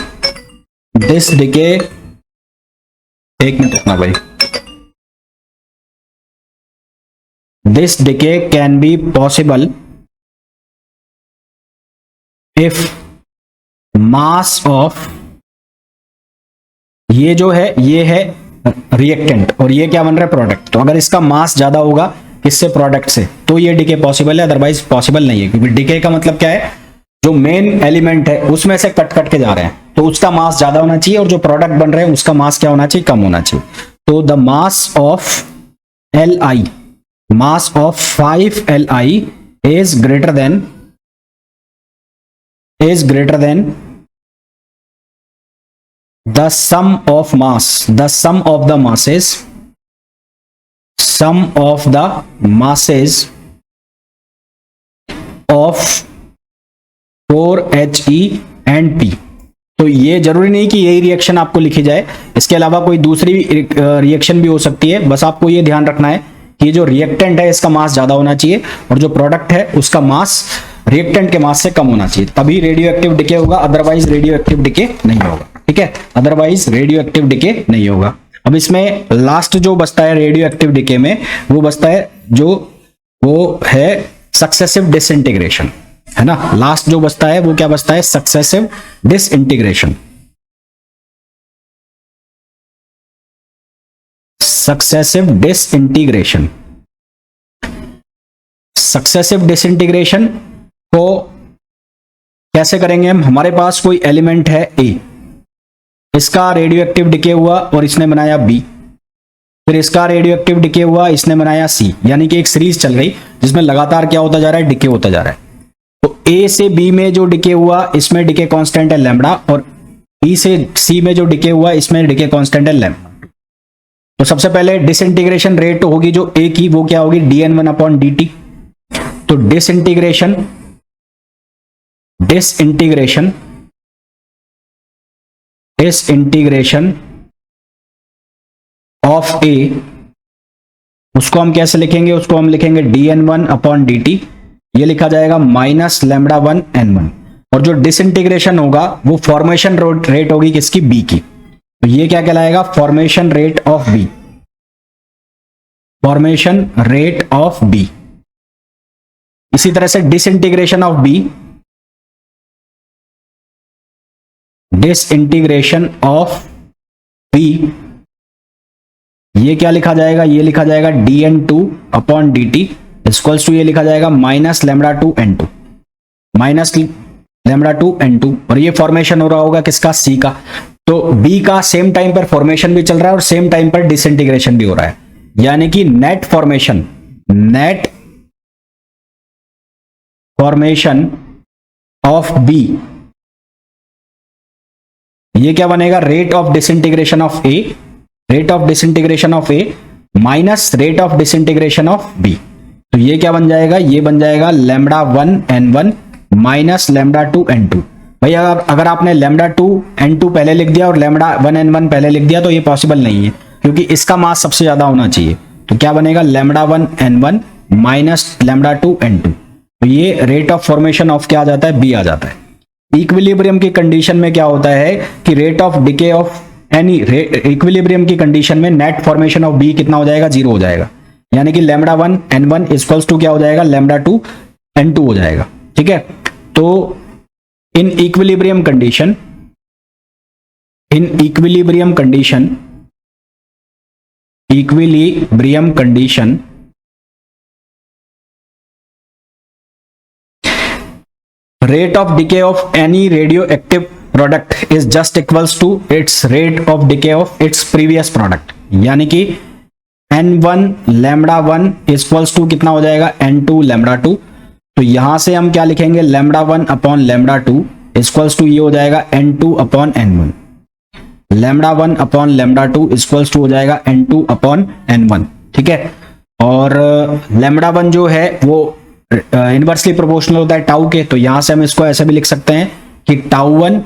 this decay, एक मिनट रुकना भाई, this decay can be possible if mass of, ये जो है ये है रिएक्टेंट और ये क्या बन रहा है प्रोडक्ट, तो अगर इसका मास ज्यादा होगा किससे, प्रोडक्ट से, तो ये डिके पॉसिबल है, अदरवाइज पॉसिबल नहीं है। क्योंकि डिके का मतलब क्या है, जो मेन एलिमेंट है उसमें से कट कट के जा रहे हैं तो उसका मास ज्यादा होना चाहिए और जो प्रोडक्ट बन रहे हैं उसका मास क्या होना चाहिए, कम होना चाहिए। तो the mass of Li, mass of 5Li is greater than the sum of mass, the sum of the masses, sum of the masses of 4He and P। तो ये जरूरी नहीं कि यही रिएक्शन आपको लिखी जाए, इसके अलावा कोई दूसरी रिएक्शन भी हो सकती है। बस आपको ये ध्यान रखना है कि जो रिएक्टेंट है इसका मास ज्यादा होना चाहिए और जो प्रोडक्ट है उसका मास रिएक्टेंट के मास से कम होना चाहिए, तभी रेडियो एक्टिव डिके होगा, अदरवाइज रेडियो एक्टिव डिके नहीं होगा। ठीक है, अदरवाइज रेडियो एक्टिव डिके नहीं होगा। अब इसमें लास्ट जो बचता है रेडियो एक्टिव डिके में, वो बचता है वो है सक्सेसिव डिसइंटीग्रेशन, है ना। लास्ट जो बचता है वो क्या बचता है, successive disintegration. Successive disintegration, successive disintegration को कैसे करेंगे हम, हमारे पास कोई एलिमेंट है ए, इसका रेडियो एक्टिव डिके हुआ और इसने बनाया बी, फिर इसका रेडियो एक्टिव डिके हुआ, इसने बनाया सी, यानी कि एक सीरीज चल गई जिसमें लगातार क्या होता जा रहा है, डिके होता जा रहा है। तो ए से बी में जो डिके हुआ इसमें डिके कांस्टेंट है लैम्बडा, और बी से सी में जो डिके हुआ इसमें डिके कांस्टेंट है लैम्बडा। तो सबसे पहले डिसइंटीग्रेशन रेट होगी जो ए की, वो क्या होगी, dN1/dt। तो डिसइंटीग्रेशन ऑफ ए, उसको हम कैसे लिखेंगे, उसको हम लिखेंगे dN1/dt, ये लिखा जाएगा -λ1N1। और जो डिसइंटीग्रेशन होगा वो फॉर्मेशन रेट होगी किसकी, बी की, तो ये क्या कहलाएगा, formation rate of B, formation rate of B. इसी तरह से disintegration of B, disintegration of B, ये क्या लिखा जाएगा, ये लिखा जाएगा dN2/dt इक्वल्स टू, ये लिखा जाएगा -λ2N2, -λ2N2। और ये फॉर्मेशन हो रहा होगा किसका, सी का। तो बी का सेम टाइम पर फॉर्मेशन भी चल रहा है और सेम टाइम पर डिसइंटीग्रेशन भी हो रहा है, यानी कि नेट फॉर्मेशन ऑफ बी, ये क्या बनेगा, rate of disintegration of A, rate of disintegration of A minus rate of disintegration of B. तो ये क्या बन जाएगा, ये बन जाएगा λ1N1 माइनस λ2N2। भाई अगर आपने λ2N2 पहले लिख दिया और λ1N1 पहले लिख दिया तो ये पॉसिबल नहीं है, क्योंकि इसका मास सबसे ज्यादा होना चाहिए। तो क्या बनेगा, λ1N1 माइनस λ2N2। तो ये रेट ऑफ फॉर्मेशन ऑफ क्या आ जाता है, बी आ जाता है। इक्विलिब्रियम की कंडीशन में क्या होता है कि rate of decay of any, equilibrium की कंडीशन में नेट फॉर्मेशन ऑफ बी कितना हो जाएगा, 0 हो जाएगा, यानी कि λ1N1 इक्वल्स टू क्या हो जाएगा, λ2N2 हो जाएगा। ठीक है, तो in equilibrium condition rate of decay of any radioactive product is just equals to its rate of decay of its previous product, यानी कि N1 λ1 इक्वल्स टू कितना हो जाएगा, N2 λ2। तो यहां से हम क्या लिखेंगे, λ1/λ2 इक्वल्स टू ये हो जाएगा N2/N1, λ1/λ2 इक्वल्स टू हो जाएगा N2/N1। ठीक है, और λ1 जो है वो इनवर्सली प्रोपोर्शनल होता है टाउ के, तो यहां से हम इसको ऐसे भी लिख सकते हैं कि τ2/τ1,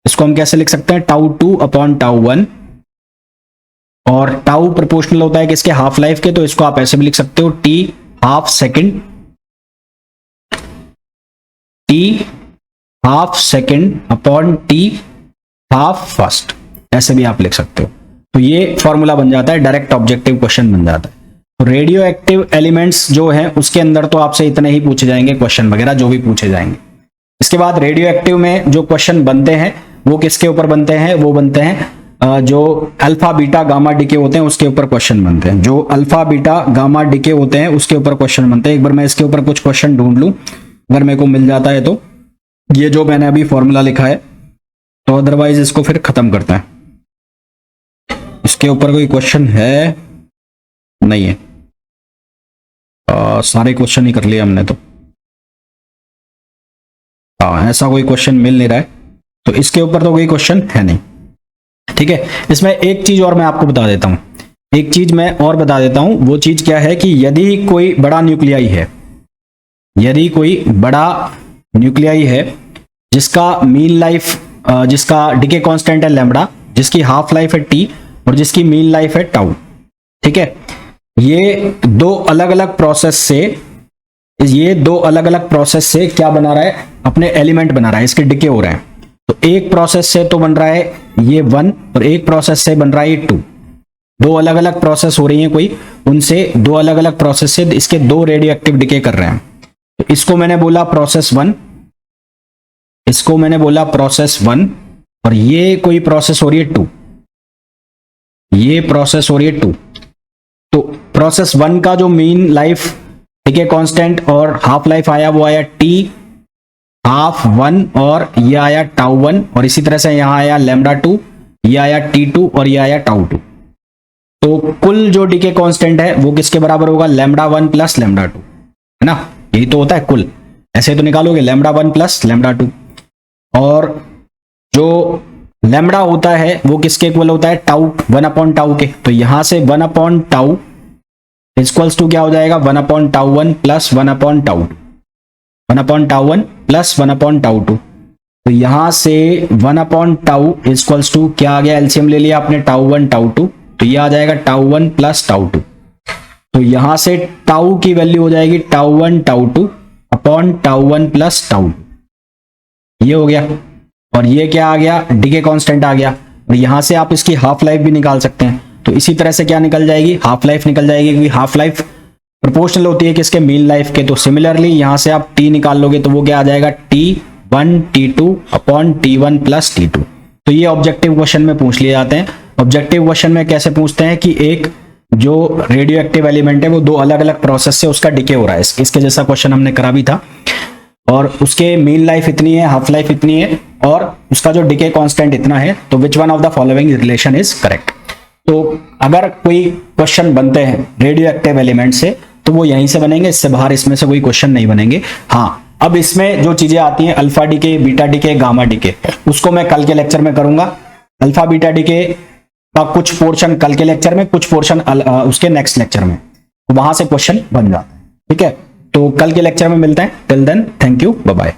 इसको हम कैसे लिख सकते हैं, τ2/τ1, और टाउ प्रोपोर्शनल होता है किसके, हाफ लाइफ के, तो इसको आप ऐसे भी लिख सकते हो t ½ second T half second upon T half first, ऐसे भी आप लिख सकते हो। तो ये फॉर्मूला बन जाता है, डायरेक्ट ऑब्जेक्टिव क्वेश्चन बन जाता है। तो रेडियो एक्टिव एलिमेंट्स जो हैं उसके अंदर तो आपसे इतने ही पूछे जाएंगे क्वेश्चन वगैरह जो भी पूछे जाएंगे। इसके बाद रेडियो एक्टिव में जो क्वेश्चन बनते हैं वो किसके ऊपर बनते हैं, वो बनते हैं जो अल्फा बीटा गामा डीके होते हैं उसके ऊपर क्वेश्चन बनते हैं। जो अल्फा बीटा गामा डीके होते हैं उसके ऊपर क्वेश्चन बनते हैं। एक बार मैं इसके ऊपर कुछ क्वेश्चन ढूंढ लूं, अगर मेरे को मिल जाता है तो। ये जो मैंने अभी फॉर्मूला लिखा है, तो अदरवाइज इसको फिर खत्म करते हैं। इसके ऊपर कोई क्वेश्चन है नहीं है, सारे क्वेश्चन ही कर लिए हमने तो। ऐसा कोई क्वेश्चन मिल नहीं रहा है, तो इसके ऊपर तो कोई क्वेश्चन है नहीं। ठीक है, इसमें एक चीज और मैं आपको बता देता हूं, एक चीज मैं और बता देता हूं। वो चीज क्या है कि यदि कोई बड़ा न्यूक्लियाई है, यदि कोई बड़ा न्यूक्लियाई है जिसका मीन लाइफ, जिसका डीके कांस्टेंट है लैम्बडा, जिसकी हाफ लाइफ है टी और जिसकी मीन लाइफ है टाउ। ठीक है, ये दो अलग अलग प्रोसेस से, ये दो अलग अलग प्रोसेस से क्या बना रहा है, अपने एलिमेंट बना रहा है, इसके डीके हो रहे हैं। तो एक प्रोसेस से तो बन रहा है ये 1 और एक प्रोसेस से बन रहा है ये 2। दो अलग अलग प्रोसेस हो रही हैं कोई, उनसे दो अलग अलग प्रोसेस से इसके दो रेडियो एक्टिव डीके कर रहे हैं। तो इसको मैंने बोला प्रोसेस 1, इसको मैंने बोला प्रोसेस 1, और ये कोई प्रोसेस हो रही है 2, ये प्रोसेस हो रही है 2। तो प्रोसेस 1 का जो मीन लाइफ डीके कांस्टेंट और हाफ लाइफ आया वो आया टी हाफ 1 और ये आया टाउ 1, और इसी तरह से यहां आया लैम्बडा 2, ये आया T2 और ये आया टाउ 2। तो कुल जो डीके कांस्टेंट है वो किसके बराबर होगा, लैम्बडा 1 प्लस लैम्बडा 2, है ना। यही तो होता है कुल, ऐसे तो निकालोगे लैम्बडा 1 प्लस लैम्बडा 2। और जो लैम्बडा होता है वो किसके इक्वल होता है, टाउ, 1 अपॉन टाउ के। तो यहां से 1 अपॉन टाउ इक्वल्स टू क्या हो जाएगा, 1 upon tau 1 plus 1 upon tau 2, 1 upon tau 1 plus 1 upon tau 2। तो यहां से 1 अपॉन टाउ इक्वल्स टू क्या आ गया, एलसीएम ले लिया आपने, टाउ 1 टाउ 2, तो ये आ जाएगा टाउ 1 प्लस टाउ 2। तो यहां से टाउ की वैल्यू हो जाएगी tau 1 tau 2 upon tau 1 plus tau 2, ये हो गया। और ये क्या आ गया, डीके कांस्टेंट आ गया। और यहां से आप इसकी हाफ लाइफ भी निकाल सकते हैं। तो इसी तरह से क्या निकल जाएगी, हाफ लाइफ निकल जाएगी, क्योंकि हाफ लाइफ प्रोपोर्शनल होती है किसके, मीन लाइफ के। तो सिमिलरली यहां से आप टी निकाल लोगे तो वो क्या आ जाएगा, T1 T2 upon T1 plus T2। तो ये ऑब्जेक्टिव क्वेश्चन में पूछ लिए जाते हैं। ऑब्जेक्टिव क्वेश्चन में कैसे पूछते हैं कि एक जो रेडियो एक्टिव एलिमेंट है वो दो अलग अलग प्रोसेस से उसका डीके हो रहा है, इसके जैसा क्वेश्चन हमने करा भी था, और उसके मीन लाइफ इतनी है, हाफ लाइफ इतनी है, और उसका जो डीके कांस्टेंट इतना है। तो विच one of the following relation is correct. तो अगर कोई क्वेश्चन बनते हैं रेडियो एक्टिव एलिमेंट से तो वो यहीं से बनेंगे, इससे बाहर इसमें से कोई क्वेश्चन नहीं बनेंगे। हाँ, अब इसमें जो चीजें आती हैं alpha decay, beta decay, gamma decay, उसको मैं कल के लेक्चर में करूंगा। अल्फा बीटा डीके का कुछ पोर्शन कल के लेक्चर में, कुछ पोर्शन उसके नेक्स्ट लेक्चर में, तो वहां से क्वेश्चन बन जाता है। ठीक है, तो कल के लेक्चर में मिलते हैं। Till then thank you, bye bye.